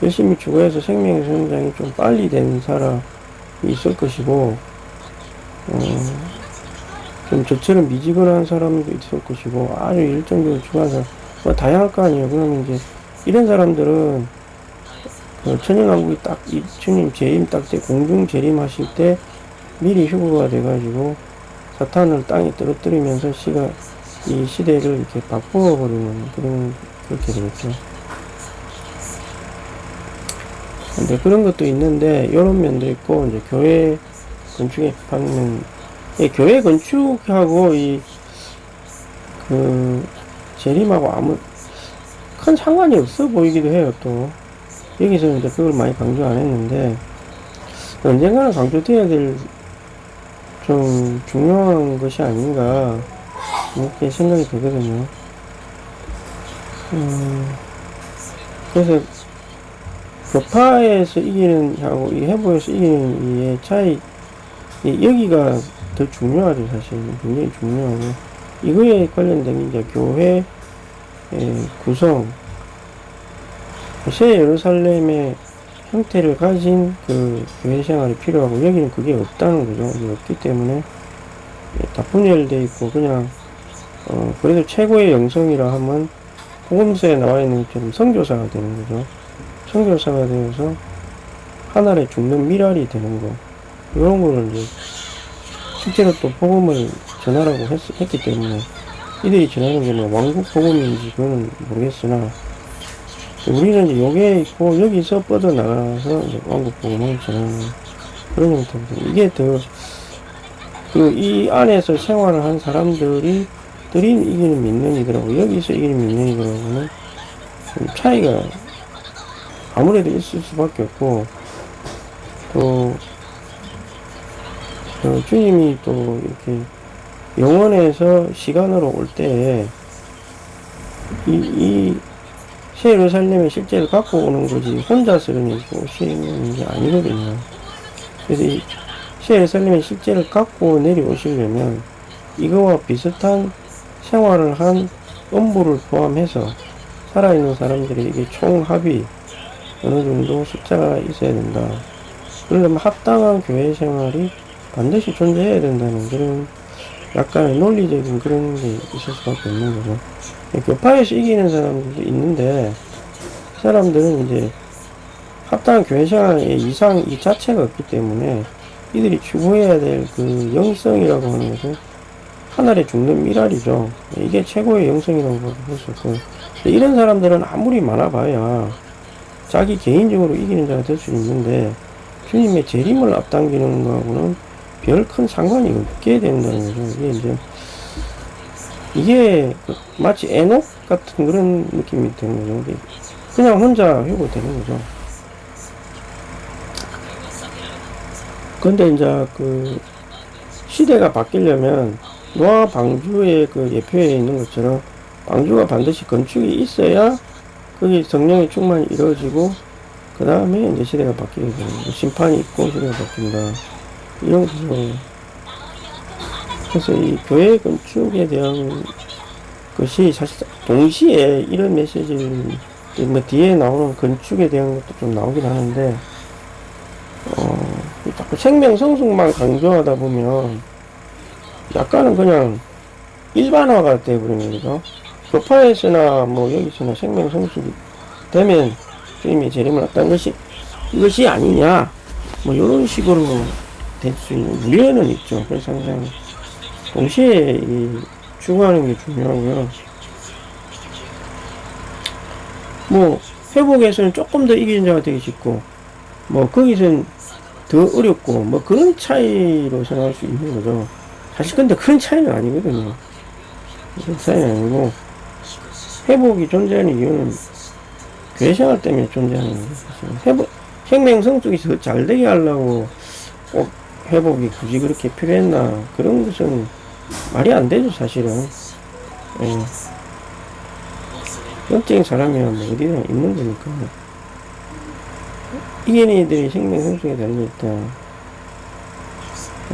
열심히 추구해서 생명의 성장이 좀 빨리 된 사람이 있을 것이고 좀 저처럼 미지근한 사람도 있을 것이고 아주 일정적으로 추구한 사람 뭐 다양할 거 아니에요. 그러면 이제 이런 사람들은 천연왕국이 딱 이 주님 재림 딱 때 공중 재림하실 때 미리 휴거가 돼가지고 사탄을 땅에 떨어뜨리면서 이 시대를 이렇게 바꾸어 버리는 그렇게 되겠죠. 근데 그런 것도 있는데 이런 면도 있고 이제 교회 건축의 방면 교회 건축하고 재림하고 아무 큰 상관이 없어 보이기도 해요. 또 여기서는 이제 그걸 많이 강조 안 했는데 언젠가는 강조돼야 될 좀 중요한 것이 아닌가 이렇게 생각이 되거든요. 그래서 교파에서 이기는 하고 이 해보에서 이기는 이의 차이 여기가 더 중요하죠. 사실 굉장히 중요하고 이거에 관련된 이제 교회 구성 새 예루살렘의 형태를 가진 그 교회 생활이 필요하고 여기는 그게 없다는 거죠. 그게 없기 때문에 다 분열되어 있고 그냥 그래도 최고의 영성이라 하면 복음서에 나와 있는 것처럼 선교사가 되는 거죠. 선교사가 되어서 하늘에 죽는 미랄이 되는 거 이런 거를 이제 실제로 또 복음을 전하라고 했기 때문에 이들이 전하는 게 뭐 왕국 복음인지 그거는 모르겠으나 우리는 이제 요게 있고 여기서 뻗어나가서 이제 왕국 복음을 전하는 그런 형태거든요. 이게 더 이 안에서 생활을 한 사람들이 이기는 믿는 이들하고 여기서 이기는 믿는 이들하고는 좀 차이가 아무래도 있을 수밖에 없고 또 주님이 또 이렇게 영원에서 시간으로 올 때 새 예루살렘의 실제를 갖고 오는 거지 혼자서 오시는 게 아니거든요. 그래서 새 예루살렘의 실제를 갖고 내려오시려면 이거와 비슷한 생활을 한 음부를 포함해서 살아있는 사람들이 이게 총합이 어느 정도 숫자가 있어야 된다. 그러려면 합당한 교회 생활이 반드시 존재해야 된다는 그런 약간의 논리적인 그런 게 있을 수밖에 없는 거죠. 교파에서 이기는 사람들도 있는데 사람들은 이제 합당한 교회 생활의 이상 이 자체가 없기 때문에 이들이 추구해야 될 그 영성이라고 하는 것은 하늘에 죽는 미랄이죠. 이게 최고의 영성이라고 볼 수 있고 이런 사람들은 아무리 많아봐야 자기 개인적으로 이기는 자가 될 수 있는데 주님의 재림을 앞당기는 거하고는 별 큰 상관이 없게 된다는 거죠. 이게 마치 에녹 같은 그런 느낌이 드는 거죠. 그냥 혼자 회고되는 거죠. 근데 이제 그 시대가 바뀌려면 노아 방주의 그 예표에 있는 것처럼 방주가 반드시 건축이 있어야 거기 성령의 충만이 이루어지고 그 다음에 이제 시대가 바뀌게 되는 거죠. 심판이 있고 시대가 바뀐다. 이런 거죠. 그래서 이 교회 건축에 대한 것이 사실 동시에 이런 메시지를 뭐 뒤에 나오는 건축에 대한 것도 좀 나오긴 하는데 자꾸 생명 성숙만 강조하다 보면 약간은 그냥 일반화가 되어버리는 거죠. 교파에서나 뭐 여기서나 생명 성숙이 되면 주님이 재림을 앞둔 것이 이것이 아니냐 뭐 이런 식으로 될 수 있는 우려는 있죠. 그래서 항상 동시에 추구하는 게 중요하고요. 뭐 회복에서는 조금 더 이기는 자가 되기 쉽고 뭐 거기서는 더 어렵고 뭐 그런 차이로 생각할 수 있는 거죠. 사실 근데 큰 차이는 아니거든요. 역사는 아니고, 회복이 존재하는 이유는 교회 생활 때문에 존재하는 거예요. 회복, 생명성숙이 더 잘 되게 하려고 꼭 회복이 굳이 그렇게 필요했나, 그런 것은 말이 안 되죠, 사실은. 예. 영적인 사람이면 뭐 어디나 있는 거니까. 이게 애들이 생명성숙에 달려있다.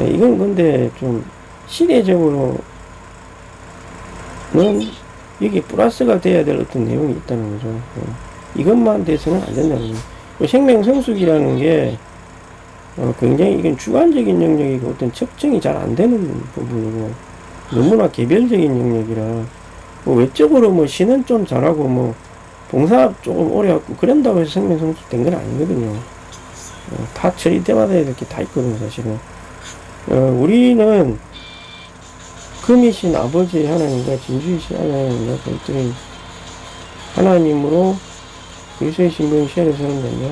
예, 이건 근데 좀 시대적으로는 여기 플러스가 돼야 될 어떤 내용이 있다는 거죠. 예. 이것만 돼서는 안 된다는 거예요. 생명성숙이라는 게 굉장히 이건 주관적인 영역이고 어떤 측정이 잘 안 되는 부분이고 너무나 개별적인 영역이라 뭐 외적으로 뭐 신은 좀 잘하고 뭐 봉사 조금 오래 하고 그런다고 해서 생명성숙 된 건 아니거든요. 다 처리돼야 될 게 다 있거든요, 사실은. 우리는 금이신 아버지 하나님과 진주이신 하나님과 별들이 하나님으로 그리스도의 신분 시야를 서는 거냐.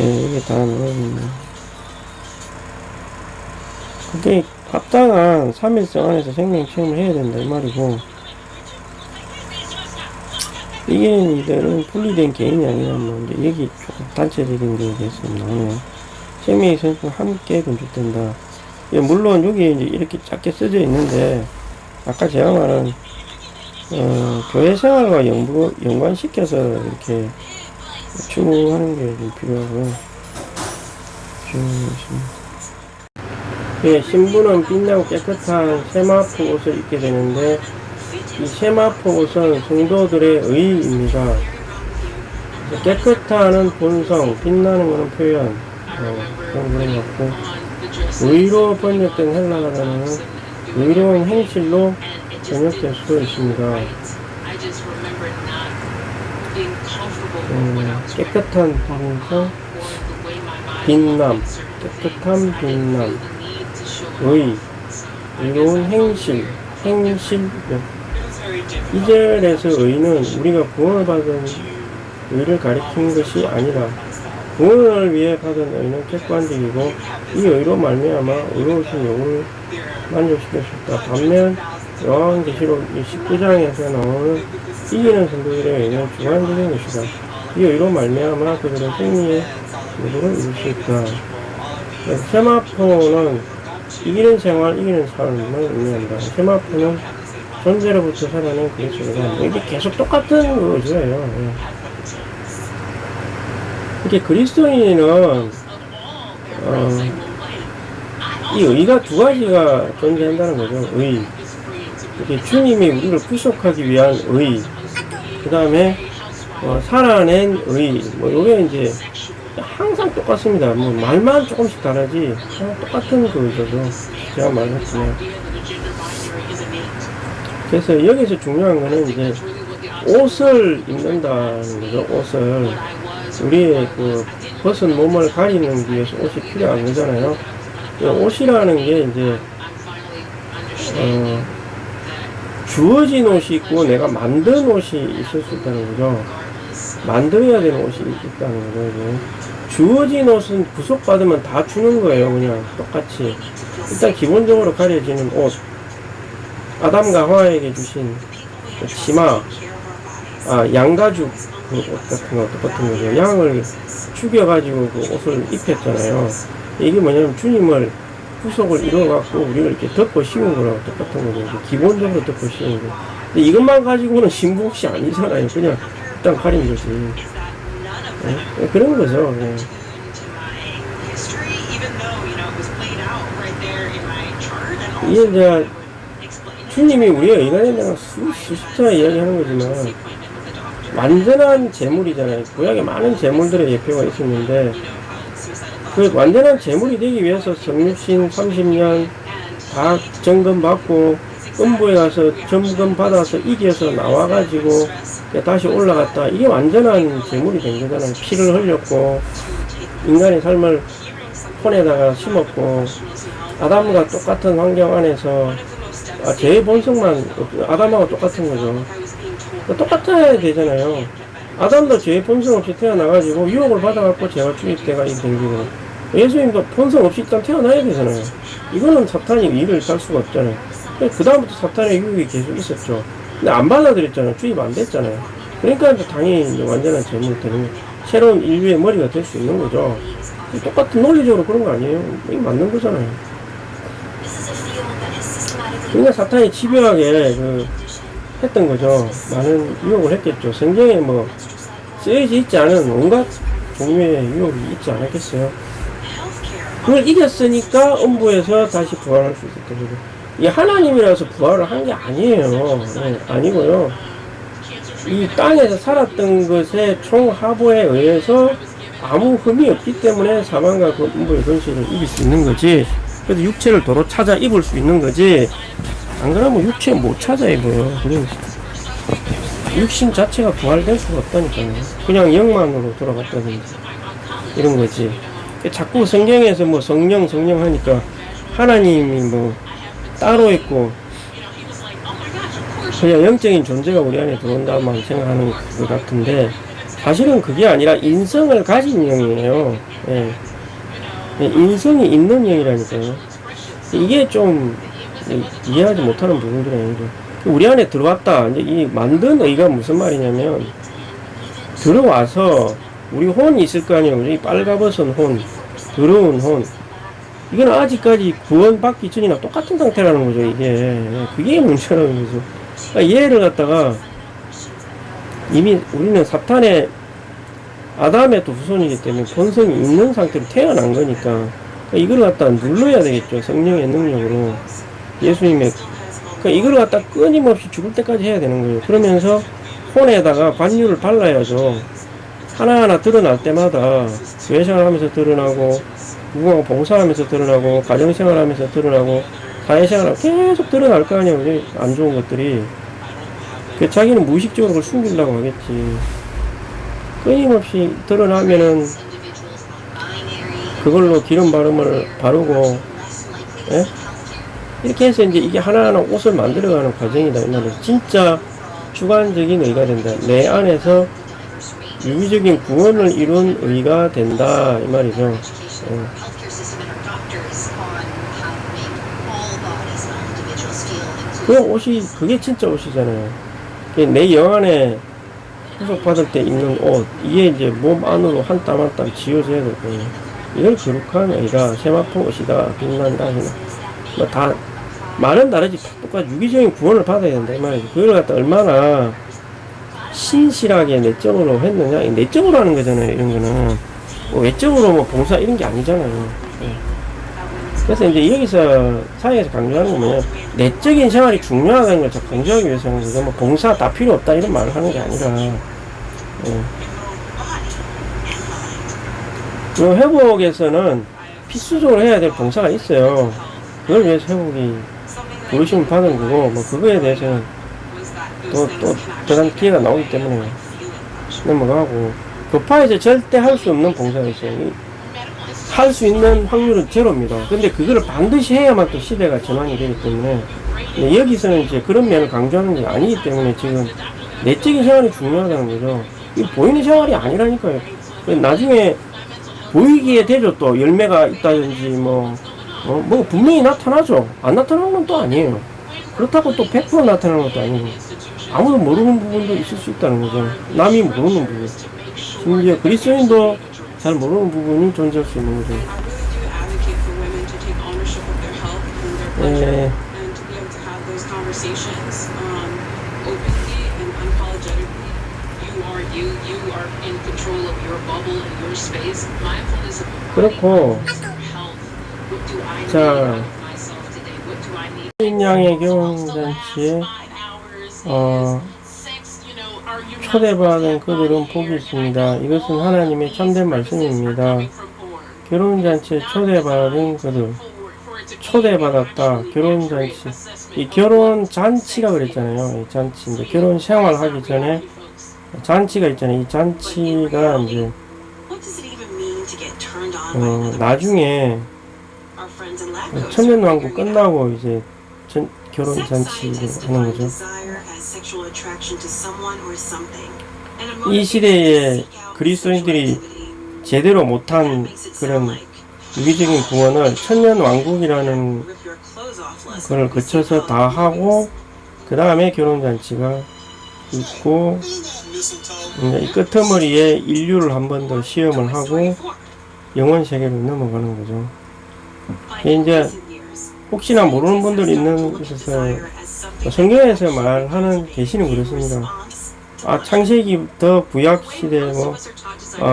이게 다 뭐랍니다. 그게 합당한 3일성 안에서 생명 체험을 해야 된다 이 말이고, 이기는 이들은 분리된 개인이 아니라 뭐 이제 여기 조금 단체적인 게 됐습니다. 생명의 선수가 함께 건축된다. 물론 여기 이제 이렇게 작게 써져 있는데 아까 제가 말한 교회 생활과 연관시켜서 이렇게 추구하는 게 좀 필요하고요. 예, 신부는 빛나고 깨끗한 세마포 옷을 입게 되는데 이 세마포 옷은 성도들의 의입니다. 깨끗한은 본성, 빛나는 것은 표현, 그런 것 같고, 의로 번역된 헬라어 단어는 의로운 행실로 번역될 수도 있습니다. 깨끗한 본성, 빛남, 깨끗한 빛남, 의로운 행실, 이 절에서 의는 우리가 구원을 받은 의를 가리키는 것이 아니라 구원을 위해 받은 의는 객관적이고 이 의로 말미암아 의로우신 영을 만족시킬 수 있다. 반면 요한계시록 19장에서 나오는 이기는 성도들의 의는 주관적인 것이다. 이 의로 말미암아 그들은 승리의 모습을 이룰 수 있다. 세마포는 이기는 생활, 이기는 삶을 의미한다. 세마포는 존재로부터 살아낸 그리스도가 이게 계속 똑같은 거죠. 이렇게 그리스도인은 이 의가 두 가지가 존재한다는 거죠. 의, 이렇게 주님이 우리를 구속하기 위한 의, 그 다음에 살아낸 의, 뭐 요게 이제 항상 똑같습니다. 뭐 말만 조금씩 다르지 항상 똑같은 거죠. 제가 말했지만. 그래서 여기서 중요한 거는 이제 옷을 입는다는 거죠. 옷을 우리의 그 벗은 몸을 가리는 위해서 옷이 필요한 거잖아요. 옷이라는 게 이제 주어진 옷이 있고 내가 만든 옷이 있을 수 있다는 거죠. 만들어야 되는 옷이 있다는 거죠. 이제. 주어진 옷은 구속받으면 다 주는 거예요. 그냥 똑같이. 일단 기본적으로 가려지는 옷, 아담과 하와에게 주신 치마, 양가죽 그 옷 같은 거 똑같은 거죠. 양을 죽여가지고 그 옷을 입혔잖아요. 이게 뭐냐면 주님을 구속을 이루어갖고 우리를 이렇게 덮어 씌운 거라고 똑같은 거죠. 기본적으로 덮어 씌운 거. 근데 이것만 가지고는 신부 옷이 아니잖아요. 그냥 일단 가린 거지. 네? 그런 거죠. 네. 이게 이제 주님이 우리의 의가 된다는 수십 차례 이야기하는 거지만 완전한 재물이잖아요. 구약에 많은 재물들의 예표가 있었는데 그 완전한 재물이 되기 위해서 성육신 30년 다 점검 받고 음부에 가서 점검 받아서 이겨서 나와가지고 다시 올라갔다. 이게 완전한 재물이 된 거잖아요. 피를 흘렸고 인간의 삶을 혼에다가 심었고 아담과 똑같은 환경 안에서 죄의 본성만 아담하고 똑같은 거죠. 똑같아야 되잖아요. 아담도 죄의 본성 없이 태어나가지고 유혹을 받아갖고 죄가 주입돼가 이 댕기고 예수님도 본성 없이 일단 태어나야 되잖아요. 이거는 사탄이 위를 갈 수가 없잖아요. 그 다음부터 사탄의 유혹이 계속 있었죠. 근데 안 받아들였잖아요. 주입 안 됐잖아요. 그러니까 이제 당연히 이제 완전한 제물이 되는 거예요. 새로운 인류의 머리가 될 수 있는 거죠. 똑같은 논리적으로 그런 거 아니에요. 이게 맞는 거잖아요. 그러니까 사탄이 집요하게 했던 거죠. 많은 유혹을 했겠죠. 성경에 뭐 쓰여져 있지 않은 온갖 종류의 유혹이 있지 않았겠어요. 그걸 이겼으니까 음부에서 다시 부활할 수 있었던 거죠. 이 하나님이라서 부활을 한 게 아니에요. 네, 아니고요. 이 땅에서 살았던 것의 총합오에 의해서 아무 흠이 없기 때문에 사망과 그 음부의 권세를 이길 수 있는 거지. 그래서 육체를 도로 찾아 입을 수 있는 거지. 안 그러면 육체 못 찾아 입어요. 그냥 육신 자체가 부활될 수가 없다니까요. 그냥 영만으로 돌아갔다든지 이런 거지. 자꾸 성경에서 뭐 성령 하니까 하나님이 뭐 따로 있고 그냥 영적인 존재가 우리 안에 들어온다만 생각하는 것 같은데 사실은 그게 아니라 인성을 가진 영이에요. 예. 인성이 있는 영이라니까요. 이게 좀 이해하지 못하는 부분들이 아니죠. 우리 안에 들어왔다. 이제 이 만든 의가 무슨 말이냐면 들어와서 우리 혼이 있을 거 아니에요. 우리 빨가벗은 혼, 더러운 혼. 이건 아직까지 구원받기 전이랑 똑같은 상태라는 거죠. 이게 그게 문제라는 거죠. 그러니까 얘를 갖다가 이미 우리는 사탄의 아담의 또 후손이기 때문에 본성이 있는 상태로 태어난 거니까 그러니까 이걸 갖다 눌러야 되겠죠. 성령의 능력으로 예수님의 그러니까 이걸 갖다 끊임없이 죽을 때까지 해야 되는 거예요. 그러면서 혼에다가 관유를 발라야죠. 하나하나 드러날 때마다 교회생활 하면서 드러나고 무궁화 봉사하면서 드러나고 가정생활 하면서 드러나고 사회생활 계속 드러날 거 아니에요. 안 좋은 것들이. 그 자기는 무의식적으로 그걸 숨기려고 하겠지. 끊임없이 드러나면은 그걸로 기름 바름을 바르고 예? 이렇게 해서 이제 이게 하나하나 옷을 만들어가는 과정이다 이 말이에요. 진짜 주관적인 의가 된다. 내 안에서 유기적인 구원을 이룬 의가 된다 이 말이죠. 예. 그 옷이 그게 진짜 옷이잖아요. 내 영 안에 소속받을 때 입는 옷 이게 이제 몸 안으로 한 땀 한 땀 지워져야 될 거예요. 이걸 거룩한 의가 세마포 옷이다 빛난다 뭐 다 말은 다르지 똑같이 유기적인 구원을 받아야 된다 이 말이죠. 그걸 갖다 얼마나 신실하게 내적으로 했느냐. 내적으로 하는 거잖아요. 이런 거는 뭐 외적으로 뭐 봉사 이런 게 아니잖아요. 그래서 이제 여기서 사회에서 강조하는 건 뭐냐, 내적인 생활이 중요하다는 걸 강조하기 위해서 하는 거죠. 뭐 봉사 다 필요 없다 이런 말을 하는 게 아니라 그 회복에서는 필수적으로 해야 될 봉사가 있어요. 그걸 위해서 회복이 부르심을 받은 거고 뭐 그거에 대해서는 또 대단한 기회가 나오기 때문에 넘어가고 교파에서 절대 할 수 없는 봉사가 있어요. 할 수 있는 확률은 제로입니다. 근데 그거를 반드시 해야만 또 시대가 전환이 되기 때문에 여기서는 이제 그런 면을 강조하는 게 아니기 때문에 지금 내적인 생활이 중요하다는 거죠. 이 보이는 생활이 아니라니까요. 나중에 보이기에 되죠. 또 열매가 있다든지 뭐 분명히 나타나죠. 안 나타나는 건 또 아니에요. 그렇다고 또 100% 나타나는 것도 아니고 아무도 모르는 부분도 있을 수 있다는 거죠. 남이 모르는 부분. 심지어 그리스도인도 잘 모르는 부분이 존재할 수 있는 거죠. 네. 그렇고 자 양의 결혼잔치에 초대받은 그들은 복이 있습니다. 이것은 하나님의 참된 말씀입니다. 결혼잔치에 초대받은 그들 초대받았다. 결혼잔치 이 결혼잔치가 그랬잖아요. 이 잔치 이제 결혼 생활하기 전에 잔치가 있잖아요. 이 잔치가 이제 나중에 천년왕국 끝나고 이제 결혼잔치를 하는 거죠. 이 시대에 그리스도인들이 제대로 못한 그런 유기적인 구원을 천년 왕국이라는 걸 거쳐서 다 하고 그 다음에 결혼잔치가 있고 이 끄트머리에 인류를 한 번 더 시험을 하고 영원 세계로 넘어가는 거죠. 이제 혹시나 모르는 분들이 있는 곳에서 성경에서 말하는 계시는 그렇습니다. 창세기부터 구약 시대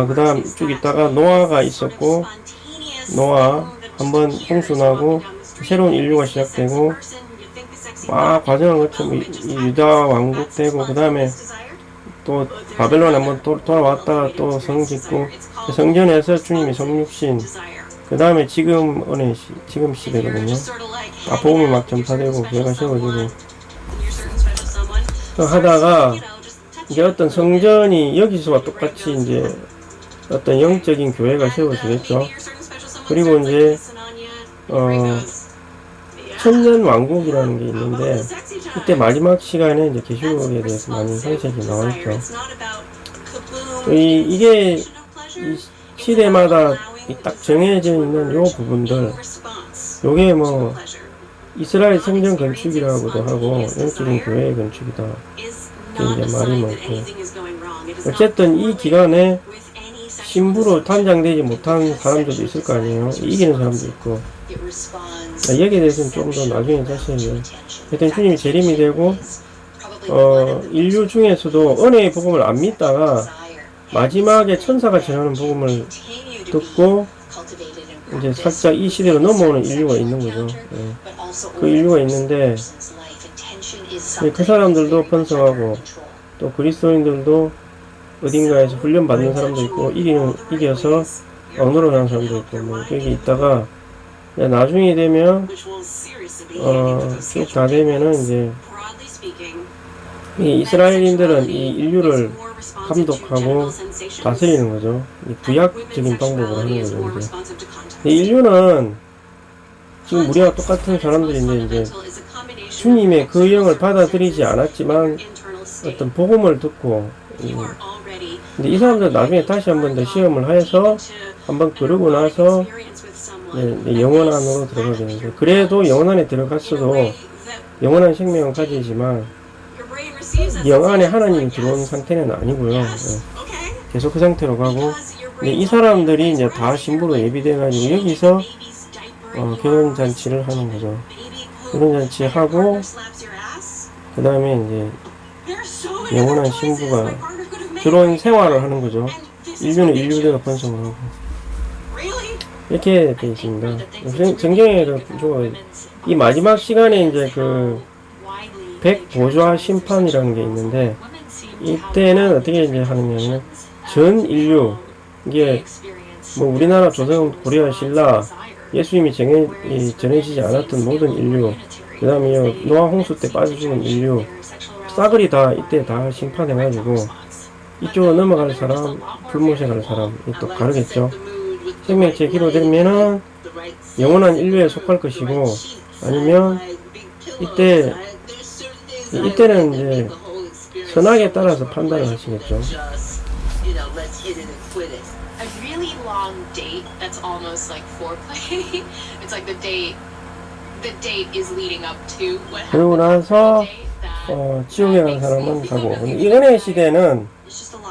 그 다음 쭉 있다가 노아가 있었고 노아 한번 홍수 나고 새로운 인류가 시작되고 과정을 거쳐 유다 왕국 되고 그 다음에 또 바벨론 한번 돌아왔다가 또 성 짓고 성전에서 주님이 성육신 그 다음에 지금 지금 시대거든요. 복음이 막 전파되고 교회가 세워지고 하다가 이제 어떤 성전이 여기서와 똑같이 이제 어떤 영적인 교회가 세워지겠죠. 그리고 이제 천년 왕국이라는 게 있는데 그때 마지막 시간에 이제 계시록에 대해서 많이 상세히 나와 있죠. 이게 이 시대마다 딱 정해져 있는 요 부분들, 요게 뭐 이스라엘 성전 건축이라고도 하고 영적인 교회의 건축이다. 이제 말이 많고 어쨌든 이 기간에 신부로 탄장되지 못한 사람들도 있을 거 아니에요. 이기는 사람도 있고. 여기에 대해서는 조금 더 나중에 자세히. 하여튼 주님이 재림이 되고 인류 중에서도 은혜의 복음을 안 믿다가 마지막에 천사가 전하는 복음을 듣고 이제 살짝 이 시대로 넘어오는 인류가 있는 거죠. 네. 그 인류가 있는데 그 사람들도 번성하고 또 그리스도인들도 어딘가에서 훈련받는 사람도 있고 이겨서 억누르는 사람도 있고 뭐 여기 있다가 나중에 되면 쭉 다 되면은 이제 이 이스라엘인들은 이 인류를 감독하고 다스리는 거죠. 이 부약적인 방법으로 하는 거죠. 이제 인류는 지금 우리와 똑같은 사람들인데 이제 주님의 그 영을 받아들이지 않았지만 어떤 복음을 듣고 근데 이 사람들 나중에 다시 한번 더 시험을 해서 한번 그러고 나서 영원 안으로 들어가게 되는데 그래도 영원 안에 들어갔어도 영원한 생명을 가지지만 영 안에 하나님이 들어온 상태는 아니고요. 계속 그 상태로 가고 근데 이 사람들이 이제 다 신부로 예비돼가지고 여기서 결혼잔치를 하는 거죠. 결혼잔치 하고 그 다음에 이제 영원한 신부가 결혼 생활을 하는 거죠. 인류는 인류대로 번성을 하고 이렇게 되어 있습니다. 정경에 이 마지막 시간에 이제 그 백보좌 심판이라는 게 있는데 이때는 어떻게 이제 하느냐면 전 인류 이게 뭐 우리나라 조선 고려 신라 예수님이 전해지지 않았던 모든 인류 그 다음에 노아 홍수 때 빠져 죽은 인류 싸그리 다 이때 다 심판해가지고 이쪽으로 넘어갈 사람 불못에 갈 사람 또 가르겠죠. 생명체 기록되면은 영원한 인류에 속할 것이고 아니면 이때는 이제 선악에 따라서 판단을 하시겠죠. A really long date that's almost like foreplay. It's like the date is leading up to what happened. 그러고 나서 지옥에 간 사람은 가고 이 은혜 시대는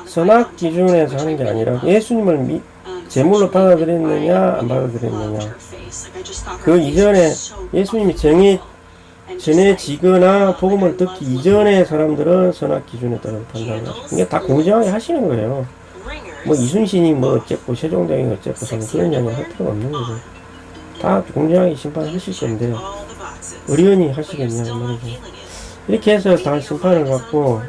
선악 기준에서 하는 게 아니라 예수님을 제물로 받아들였느냐 안 받아들였느냐 그 이전에 예수님이 전해지거나 복음을 듣기 이전의 사람들은 선악 기준에 따라 판단을 하죠. 이게 다 공정하게 하시는 거예요. 뭐 이순신이 뭐 어쨌고 세종대왕이 어쨌고 그런 이야기 할 필요가 없는 거죠. 다 공정하게 심판하실 건데 의리언이 하시겠냐 말이죠. 이렇게 해서 다 심판을 받고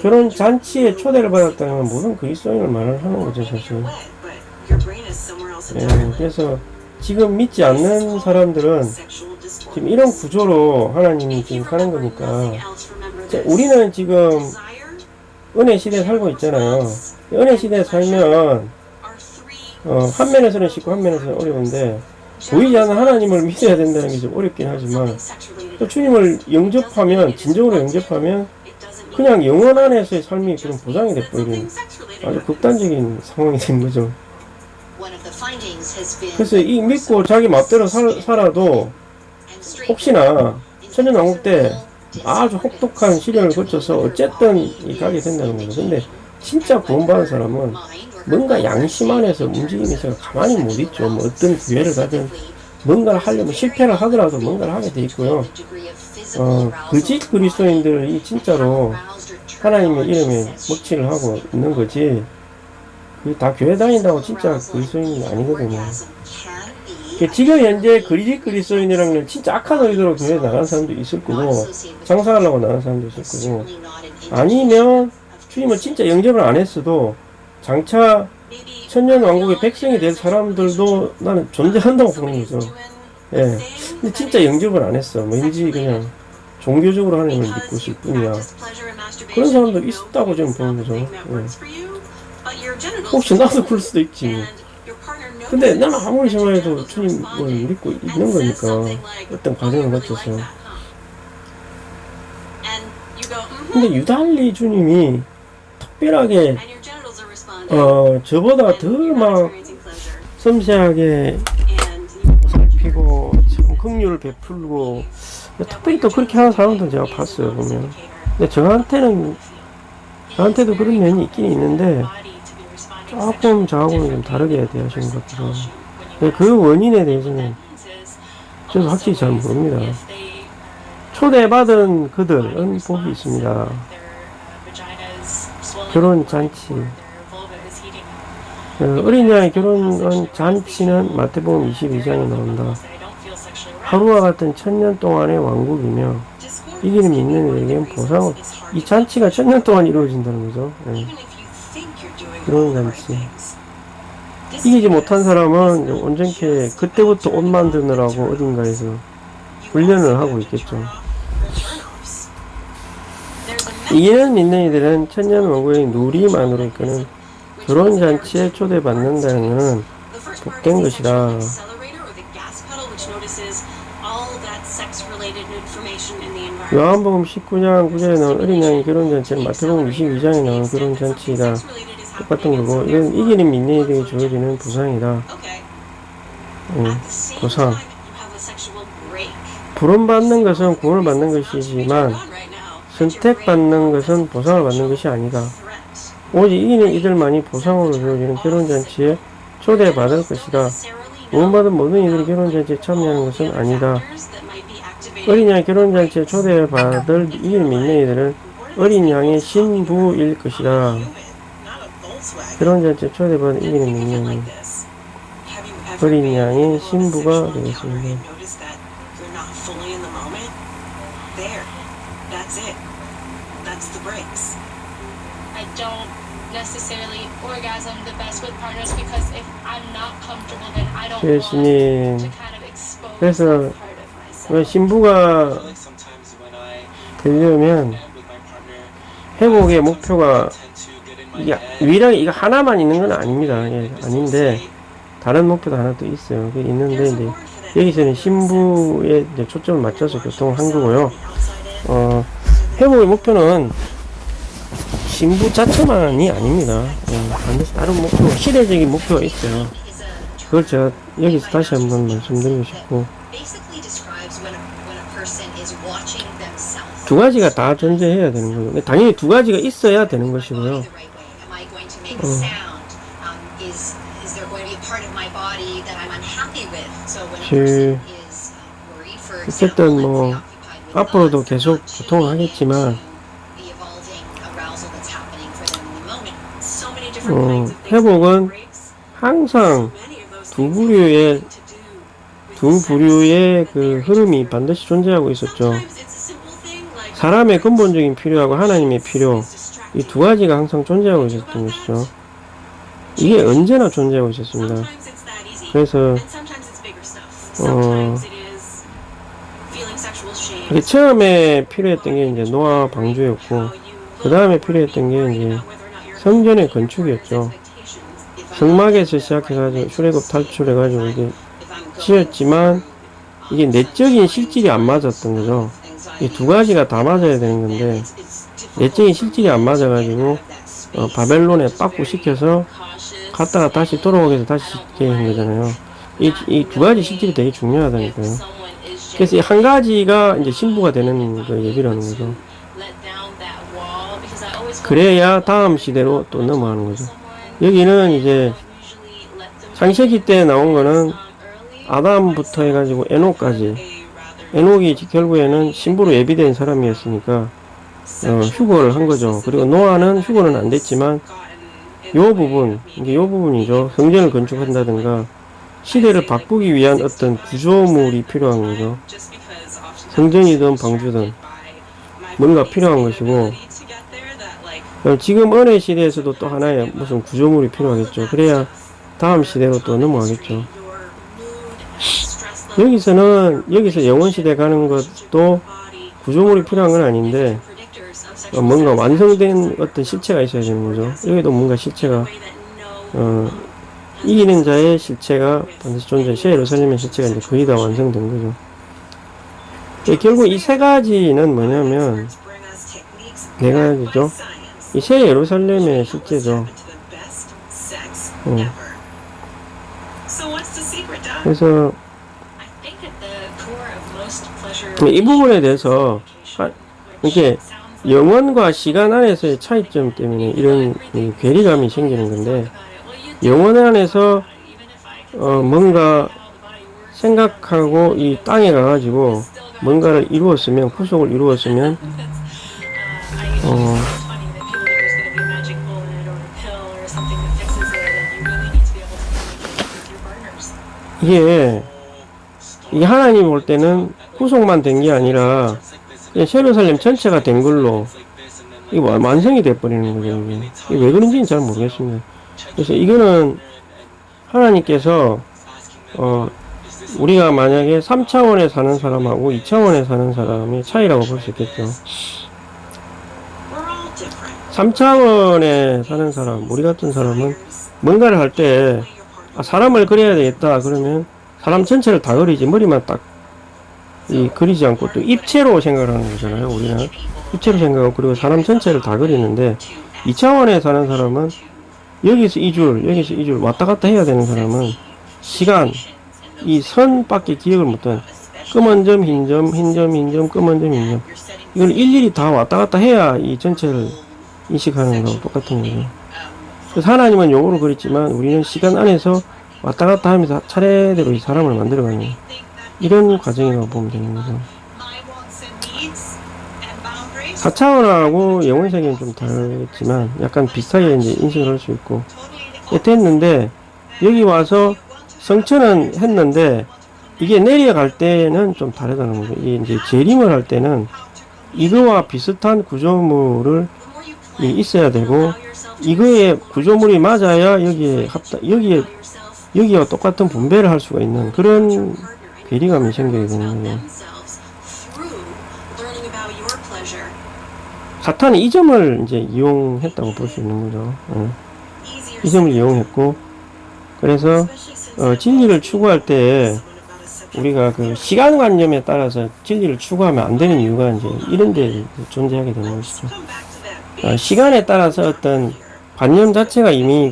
결혼 잔치에 초대를 받았다면 모든 그리스도인을 말을 하는 거죠 사실. 그래서 지금 믿지 않는 사람들은 지금 이런 구조로 하나님이 지금 사는 거니까 우리는 지금 은혜 시대에 살고 있잖아요. 은혜 시대에 살면 한 면에서는 쉽고 한 면에서는 어려운데 보이지 않는 하나님을 믿어야 된다는 게 좀 어렵긴 하지만 또 주님을 영접하면 진정으로 영접하면 그냥 영원 안에서의 삶이 그런 보장이 돼버리는 아주 극단적인 상황이 된 거죠. 그래서 이 믿고 자기 맘대로 살아도 혹시나 천년왕국 때 아주 혹독한 시련을 거쳐서 어쨌든 이 가게 된다는 거죠. 근데 진짜 구원받은 사람은 뭔가 양심 안에서 움직이면서 가만히 못 있죠. 뭐 어떤 기회를 가든 뭔가를 하려면 실패를 하더라도 뭔가를 하게 돼 있고요. 거짓 그리스도인들이 진짜로 하나님의 이름에 먹칠을 하고 있는 거지. 그 다 교회 다닌다고 진짜 그리스도인이 아니거든요. 지금 현재 거짓 그리스도인이라는 건 진짜 악한 의도로 교회에 나가는 사람도 있을 거고, 장사하려고 나가는 사람도 있을 거고, 아니면 주님을 진짜 영접을 안 했어도 장차 천년왕국의 백성이 될 사람들도 나는 존재한다고 보는 거죠. 예. 근데 진짜 영접을 안 했어. 왠지 그냥 종교적으로 하나님을 믿고 있을 뿐이야. 그런 사람도 있다고 저는 보는 거죠. 예. 혹시 나도 그럴 수도 있지. 근데 나는 아무리 생각해도 주님을 믿고 있는 거니까 어떤 과정을 거쳐서. 근데 유달리 주님이 특별하게 저보다 더 막 섬세하게 살피고 참 긍휼을 베풀고 특별히 또 그렇게 하는 사람들은 제가 봤어요 보면. 근데 저한테도 그런 면이 있긴 있는데 조금 저하고는 좀 다르게 대하시는 것 같아요. 그 원인에 대해서는 저도 확실히 잘 모릅니다. 초대받은 그들은 복이 있습니다. 결혼 잔치. 어린 양의 결혼 잔치는 마태복음 22장에 나온다. 하루와 같은 천년 동안의 왕국이며 이기는 믿는 이에게는 보상을, 이 잔치가 천년 동안 이루어진다는 거죠. 네. 결혼 잔치. 이기지 못한 사람은 온전케 그때부터 옷 만드느라고 어딘가에서 훈련을 하고 있겠죠. 이기는 믿는 이들은 천년 왕국의 누리만으로 이끄는 결혼 잔치에 초대받는다는 것은 복된 것이다. 요한복음 19장 9절에 나온 어린 양의 결혼 잔치는 마태복음 22장에 나온 결혼 잔치이다. 똑같은 거고, 이건 이기는 믿는 이들에게 주어지는 보상이다. 보상. 부름받는 것은 구원을 받는 것이지만 선택받는 것은 보상을 받는 것이 아니다. 오직 이기는 이들만이 보상으로 주어지는 결혼잔치에 초대받을 것이다. 구원받은 모든 이들이 결혼잔치에 참여하는 것은 아니다. 어린 양의 결혼잔치에 초대받을 이기는 믿는 이들은 어린 양의 신부일 것이다. 결혼잔치에 초대받은 이기는 믿는 이들은 어린 양의 신부가 되겠습니다. 예수님, 그래서 왜 신부가 되려면 회복의 목표가 유일하게 이거 하나만 있는 건 아닙니다. 예, 아닌데 다른 목표도 하나 또 있어요. 있는데 이제 여기서는 신부에 이제 초점을 맞춰서 교통을 한 거고요. 회복의 목표는 신부 자체만이 아닙니다. 반드시 다른 목표, 시대적인 목표가 있어요. 그걸 제가 여기서 다시 한번 말씀드리고 싶고, 두 가지가 다 존재해야 되는 거죠. 당연히 두 가지가 있어야 되는 것이고요. 어쨌든 뭐 앞으로도 계속 고통을 하겠지만 회복은 항상 두 부류의 그 흐름이 반드시 존재하고 있었죠. 사람의 근본적인 필요하고 하나님의 필요, 이 두 가지가 항상 존재하고 있었던 것이죠. 이게 언제나 존재하고 있었습니다. 그래서 처음에 필요했던 게 이제 노아 방주였고, 그 다음에 필요했던 게 이제 성전의 건축이었죠. 성막에서 시작해가지고 출애굽 탈출해가지고 이게 지었지만 이게 내적인 실질이 안 맞았던 거죠. 이 두 가지가 다 맞아야 되는 건데 내적인 실질이 안 맞아가지고 바벨론에 빠꾸시켜서 갔다가 다시 돌아오게 해서 다시 짓게 한 거잖아요. 이 두 가지 실질이 되게 중요하다니까요. 그래서 이 한 가지가 이제 신부가 되는 그 예비라는 거죠. 그래야 다음 시대로 또 넘어가는 거죠. 여기는 이제 창세기 때 나온 거는 아담부터 해가지고 에녹까지, 에녹이 결국에는 신부로 예비된 사람이었으니까 휴거를 한 거죠. 그리고 노아는 휴거는 안 됐지만 요 부분, 이게 요 부분이죠. 성전을 건축한다든가 시대를 바꾸기 위한 어떤 구조물이 필요한 거죠. 성전이든 방주든 뭔가 필요한 것이고, 지금 은혜 시대에서도 또 하나의 무슨 구조물이 필요하겠죠. 그래야 다음 시대로 또 넘어가겠죠. 여기서 영원 시대 가는 것도 구조물이 필요한 건 아닌데, 뭔가 완성된 어떤 실체가 있어야 되는 거죠. 여기도 뭔가 실체가, 이기는 자의 실체가 반드시 존재해. 새 예루살렘의 실체가 이제 거의 다 완성된 거죠. 결국 이 세 가지는 뭐냐면, 네 가지죠. 이 새 예루살렘의 실제죠. 그래서 이 부분에 대해서 이게 영혼과 시간 안에서의 차이점 때문에 이런 괴리감이 생기는 건데, 영혼 안에서 뭔가 생각하고 이 땅에 가가지고 뭔가를 이루었으면, 구속을 이루었으면 이게 하나님 볼 때는 구속만 된 게 아니라 예루살렘 전체가 된 걸로 이게 완성이 돼버리는 거죠. 이게 왜 그런지는 잘 모르겠습니다. 그래서 이거는 하나님께서 우리가 만약에 3차원에 사는 사람하고 2차원에 사는 사람의 차이라고 볼 수 있겠죠. 3차원에 사는 사람, 우리 같은 사람은 뭔가를 할 때 사람을 그려야 되겠다 그러면 사람 전체를 다 그리지, 머리만 딱 그리지 않고 또 입체로 생각을 하는 거잖아요. 우리는 입체로 생각하고, 그리고 사람 전체를 다 그리는데, 2차원에 사는 사람은 여기서 이 줄, 여기서 이 줄 왔다 갔다 해야 되는 사람은 시간, 이 선밖에 기억을 못한, 검은 점, 흰 점, 흰 점, 흰 점, 검은 점, 흰 점, 이걸 일일이 다 왔다 갔다 해야 이 전체를 인식하는 거하고 똑같은 거죠. 그래서 하나님은 요거로 그랬지만 우리는 시간 안에서 왔다 갔다 하면서 차례대로 이 사람을 만들어가는 이런 과정이라고 보면 되는 거죠. 4차원하고 영혼 세계는 좀 다르겠지만 약간 비슷하게 이제 인식을 할 수 있고, 됐는데 여기 와서 성천은 했는데 이게 내려갈 때는 좀 다르다는 거죠. 이게 이제 재림을 할 때는 이거와 비슷한 구조물을 있어야 되고, 이거의 구조물이 맞아야 여기와 똑같은 분배를 할 수가 있는 그런 괴리감이 생기게 되는 거죠. 사탄이 이 점을 이제 이용했다고 볼 수 있는 거죠. 이 점을 이용했고, 그래서 진리를 추구할 때 우리가 그 시간관념에 따라서 진리를 추구하면 안 되는 이유가 이제 이런 데 존재하게 되는 것이죠. 시간에 따라서 어떤 관념 자체가 이미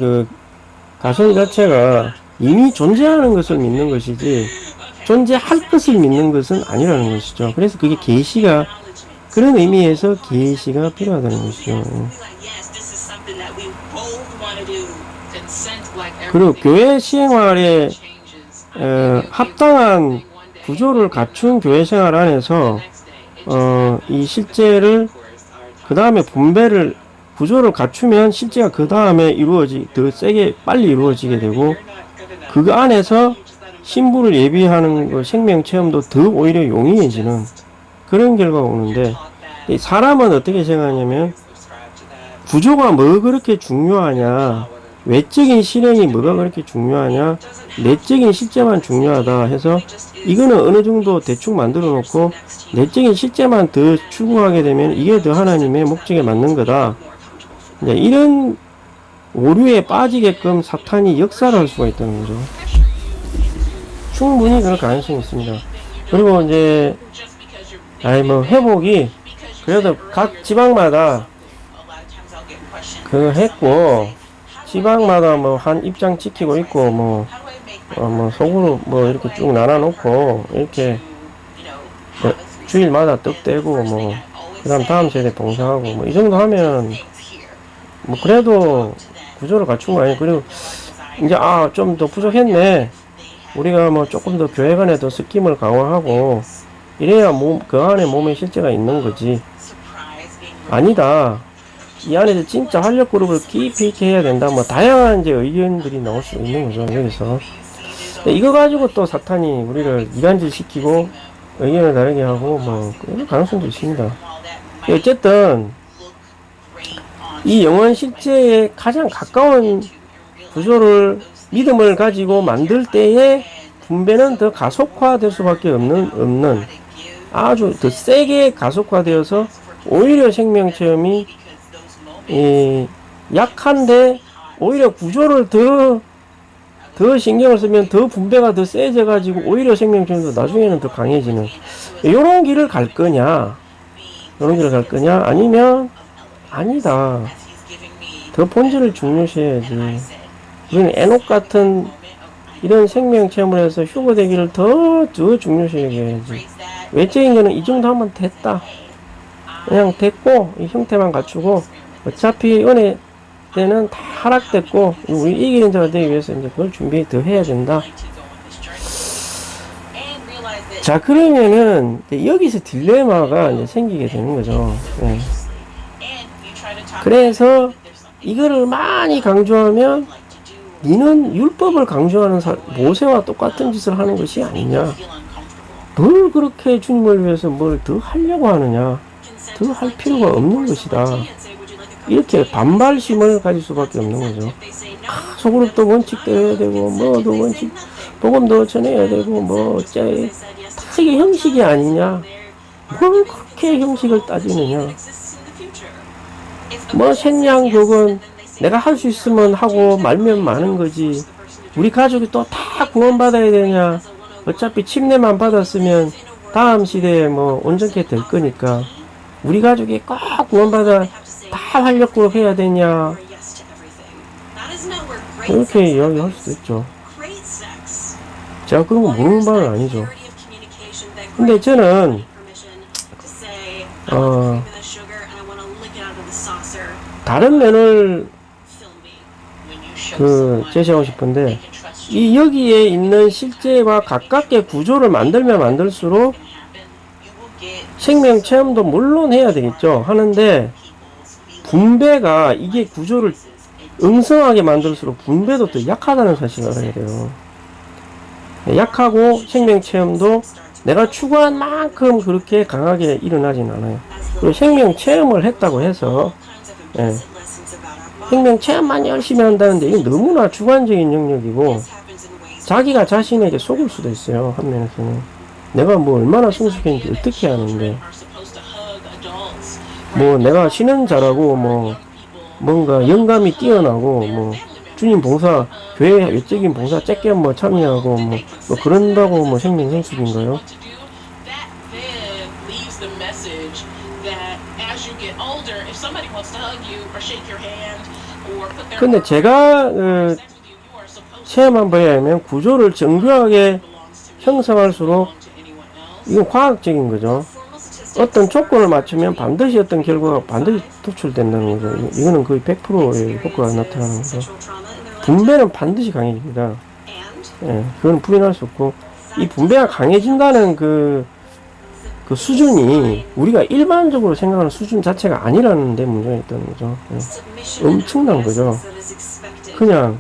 가설 자체가 이미 존재하는 것을 믿는 것이지 존재할 것을 믿는 것은 아니라는 것이죠. 그래서 그게 계시가, 그런 의미에서 계시가 필요하다는 것이죠. 그리고 교회 시행활에 합당한 구조를 갖춘 교회 생활 안에서 이 실제를 그 다음에 분배를, 구조를 갖추면 실제가 그 다음에 더 세게 빨리 이루어지게 되고, 그 안에서 신부를 예비하는 거, 생명 체험도 더 오히려 용이해지는 그런 결과가 오는데, 사람은 어떻게 생각하냐면 구조가 뭐 그렇게 중요하냐, 외적인 실행이 뭐가 그렇게 중요하냐, 내적인 실제만 중요하다 해서 이거는 어느 정도 대충 만들어 놓고 내적인 실제만 더 추구하게 되면 이게 더 하나님의 목적에 맞는 거다. 이런 오류에 빠지게끔 사탄이 역사를 할 수가 있다는 거죠. 충분히 그럴 가능성이 있습니다. 그리고 이제 회복이 그래도 각 지방마다 했고, 지방마다 뭐 한 입장 지키고 있고 뭐 속으로 뭐 이렇게 쭉 나눠놓고 이렇게 뭐 주일마다 떡 떼고 뭐 그다음 다음 세대 봉사하고 뭐 이 정도 하면 뭐 그래도 구조를 갖춘 거 아니에요. 그리고 이제 좀 더 부족했네. 우리가 뭐 조금 더 교회 간에 더 스킴을 강화하고 이래야 그 안에 몸에 실제가 있는 거지. 아니다. 이 안에서 진짜 활력 그룹을 깊이 있게 해야 된다. 뭐 다양한 이제 의견들이 나올 수 있는 거죠. 여기서 이거 가지고 또 사탄이 우리를 이간질 시키고 의견을 다르게 하고 뭐 그런 가능성도 있습니다. 어쨌든 이 영원 실제에 가장 가까운 구조를 믿음을 가지고 만들 때에 분배는 더 가속화될 수밖에 없는 아주 더 세게 가속화되어서 오히려 생명체험이 약한데 오히려 구조를 더 신경을 쓰면 더 분배가 더 세져 가지고 오히려 생명체험도 나중에는 더 강해지는 요런 길을 갈 거냐 아니면 아니다. 더 본질을 중요시해야지. 우리는 에녹 같은 이런 생명체험을 해서 휴거되기를 더 중요시해야지. 외적인 거는 이 정도 하면 됐다. 그냥 됐고 이 형태만 갖추고 어차피 은혜 때는 다 하락됐고 우리 이기는 자가 되기 위해서 이제 그걸 준비 더 해야 된다. 자, 그러면은 여기서 딜레마가 이제 생기게 되는 거죠. 네. 그래서 이거를 많이 강조하면 니는 율법을 강조하는 모세와 똑같은 짓을 하는 것이 아니냐. 뭘 그렇게 주님을 위해서 뭘 더 하려고 하느냐. 더 할 필요가 없는 것이다. 이렇게 반발심을 가질 수밖에 없는 거죠. 소그룹도 원칙대로 해야 되고 뭐도 원칙 복음도 전해야 되고 뭐 다 이게 형식이 아니냐. 뭘 그렇게 형식을 따지느냐. 뭐 생양족은 내가 할 수 있으면 하고 말면 많은 거지. 우리 가족이 또 다 구원받아야 되냐. 어차피 침례만 받았으면 다음 시대에 뭐 온전케 될 거니까 우리 가족이 꼭 구원받아 다 활력그룹 해야 되냐. 그렇게 이야기할 수도 있죠. 제가 그런 거 모르는 바는 아니죠. 근데 저는 다른 면을 제시하고 싶은데 이 여기에 있는 실제와 가깝게 구조를 만들면 만들수록 생명 체험도 물론 해야 되겠죠. 하는데 분배가 이게 구조를 응성하게 만들수록 분배도 또 약하다는 사실을 알아야 돼요. 약하고 생명 체험도 내가 추구한 만큼 그렇게 강하게 일어나진 않아요. 그리고 생명 체험을 했다고 해서 생명 체험만 열심히 한다는데 이건 너무나 주관적인 영역이고 자기가 자신에게 속을 수도 있어요. 한 면에서는 내가 뭐 얼마나 성숙했는지 어떻게 아는데 뭐 내가 신은 잘하고 뭐 뭔가 영감이 뛰어나고 뭐 주님 봉사 교회 외적인 봉사 째게 뭐 참여하고 뭐 그런다고 뭐 생명 성숙인가요? 근데 제가 체험한 바에 의하면 구조를 정교하게 형성할수록 이건 과학적인 거죠. 어떤 조건을 맞추면 반드시 어떤 결과가 반드시 도출된다는 거죠. 이거는 거의 100%의 효과가 나타나는 거죠. 분배는 반드시 강해집니다. 그건 부인할 수 없고 이 분배가 강해진다는 그 수준이 우리가 일반적으로 생각하는 수준 자체가 아니라는 데 문제가 있다는 거죠. 엄청난 거죠. 그냥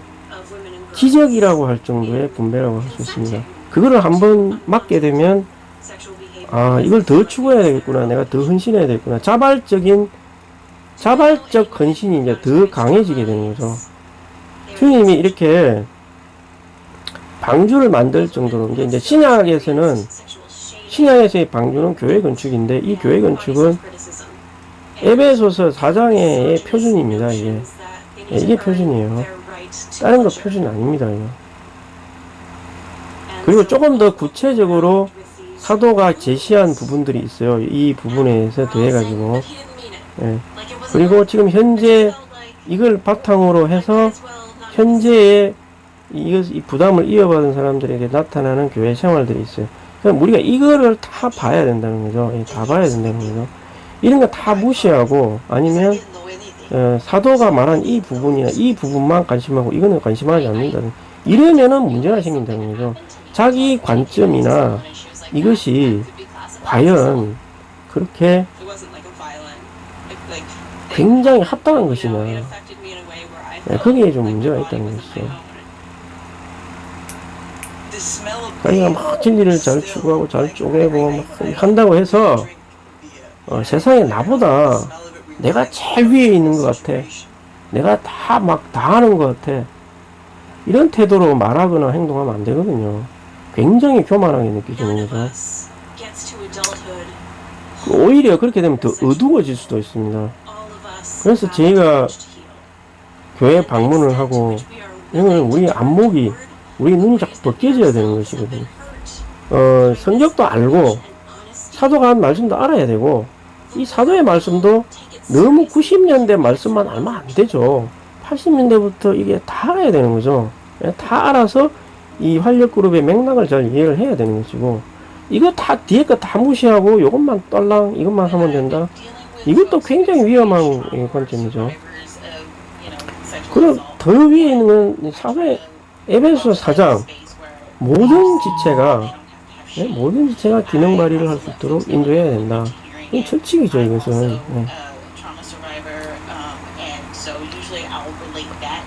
기적이라고 할 정도의 분배라고 할 수 있습니다. 그거를 한번 맞게 되면 이걸 더 추구해야 되겠구나. 내가 더 헌신해야 되겠구나. 자발적 헌신이 이제 더 강해지게 되는 거죠. 주님이 이렇게 방주를 만들 정도로 이제 신약에서의 방주는 교회 건축인데 이 교회 건축은 에베소서 4장의 표준입니다. 이게 표준이에요. 다른 거 표준 아닙니다. 이거. 그리고 조금 더 구체적으로 사도가 제시한 부분들이 있어요. 이 부분에서 더해가지고. 그리고 지금 현재 이걸 바탕으로 해서 현재의 이 부담을 이어받은 사람들에게 나타나는 교회 생활들이 있어요. 그럼 우리가 이거를 다 봐야 된다는 거죠. 다 봐야 된다는 거죠. 이런 거 다 무시하고 아니면 사도가 말한 이 부분이나 이 부분만 관심하고 이거는 관심하지 않는다는, 이러면은 문제가 생긴다는 거죠. 자기 관점이나 이것이 과연 그렇게 굉장히 합당한 것이냐, 거기에 좀 문제가 있다는 것이죠. 자기가 막 진리를 잘 추구하고 잘 쪼개고 막 한다고 해서 세상에 나보다 내가 제일 위에 있는 것 같아, 내가 다 하는 것 같아, 이런 태도로 말하거나 행동하면 안 되거든요. 굉장히 교만하게 느껴지는 거죠. 오히려 그렇게 되면 더 어두워질 수도 있습니다. 그래서 저희가 교회 방문을 하고 이건 우리 안목이, 우리 눈이 자꾸 벗겨져야 되는 것이거든요. 성경도 알고 사도가 한 말씀도 알아야 되고, 이 사도의 말씀도 너무 90년대 말씀만 알면 안 되죠. 80년대부터 이게 다 알아야 되는 거죠. 다 알아서 이 활력그룹의 맥락을 잘 이해를 해야 되는 것이고, 이거 다 뒤에 거 다 무시하고 요것만 떨랑 이것만 하면 된다, 이것도 굉장히 위험한 관점이죠. 그리고 더 위에 있는 건 사회 에베소 4장 모든 지체가 기능 발휘를 할 수 있도록 인도해야 된다. 이 철칙이죠, 이것은.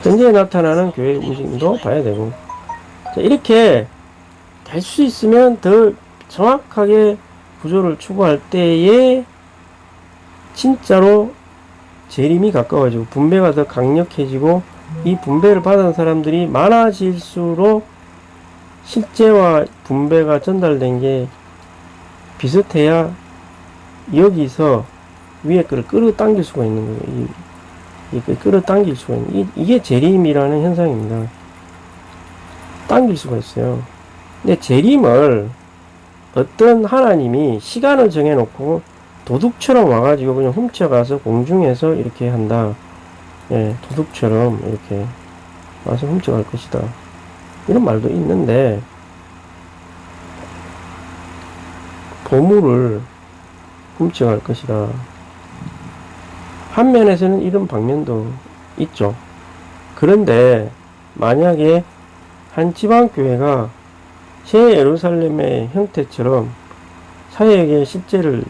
현재 나타나는 교회의 움직임도 봐야 되고, 자, 이렇게 될 수 있으면 더 정확하게 구조를 추구할 때에 진짜로 재림이 가까워지고 분배가 더 강력해지고, 이 분배를 받은 사람들이 많아질수록 실제와 분배가 전달된 게 비슷해야 여기서 위에 거를 끌어당길 수가 있는 거예요. 이걸 끌어당길 수가 있는, 이게 재림이라는 현상입니다. 당길 수가 있어요. 근데 재림을 어떤 하나님이 시간을 정해놓고 도둑처럼 와가지고 그냥 훔쳐가서 공중에서 이렇게 한다. 도둑처럼 이렇게 와서 훔쳐갈 것이다, 이런 말도 있는데, 보물을 훔쳐갈 것이다. 한 면에서는 이런 방면도 있죠. 그런데 만약에 한 지방교회가 새 예루살렘의 형태처럼 사역의 실제를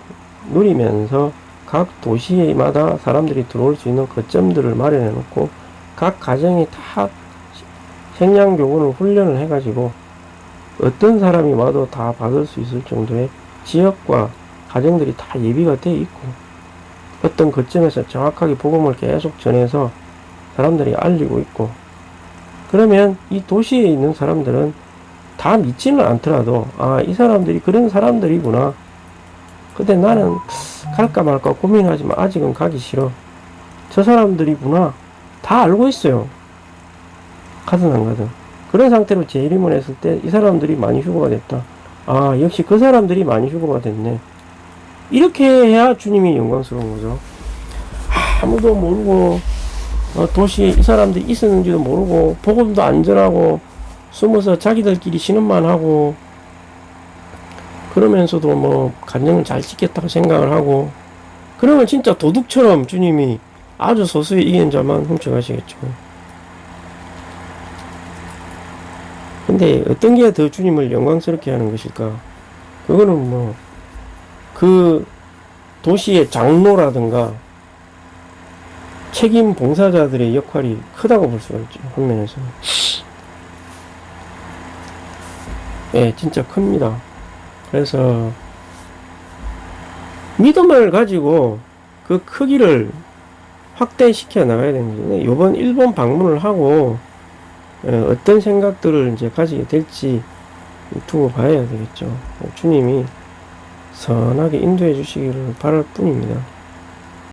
누리면서 각 도시마다 사람들이 들어올 수 있는 거점들을 마련해 놓고 각 가정이 다 생양교군을 훈련을 해가지고 어떤 사람이 와도 다 받을 수 있을 정도의 지역과 가정들이 다 예비가 되어 있고, 어떤 거점에서 정확하게 복음을 계속 전해서 사람들이 알리고 있고, 그러면 이 도시에 있는 사람들은 다 믿지는 않더라도, 이 사람들이 그런 사람들이구나, 근데 나는 갈까 말까 고민하지만 아직은 가기 싫어, 저 사람들이구나, 다 알고 있어요. 가든 안 가든. 그런 상태로 재림을 했을 때 이 사람들이 많이 휴거가 됐다, 역시 그 사람들이 많이 휴거가 됐네, 이렇게 해야 주님이 영광스러운 거죠. 아무도 모르고 도시에 이 사람들이 있었는지도 모르고 복음도 안 전하고 숨어서 자기들끼리 신음만 하고, 그러면서도 뭐 간증을 잘 지켰다고 생각을 하고, 그러면 진짜 도둑처럼 주님이 아주 소수의 이긴 자만 훔쳐가시겠죠. 근데 어떤 게 더 주님을 영광스럽게 하는 것일까? 그거는 뭐 그 도시의 장로라든가 책임 봉사자들의 역할이 크다고 볼 수가 있죠. 한 면에서는. 진짜 큽니다. 그래서 믿음을 가지고 그 크기를 확대시켜 나가야 되는데, 이번 일본 방문을 하고 어떤 생각들을 이제 가지게 될지 두고 봐야 되겠죠. 주님이 선하게 인도해 주시기를 바랄 뿐입니다.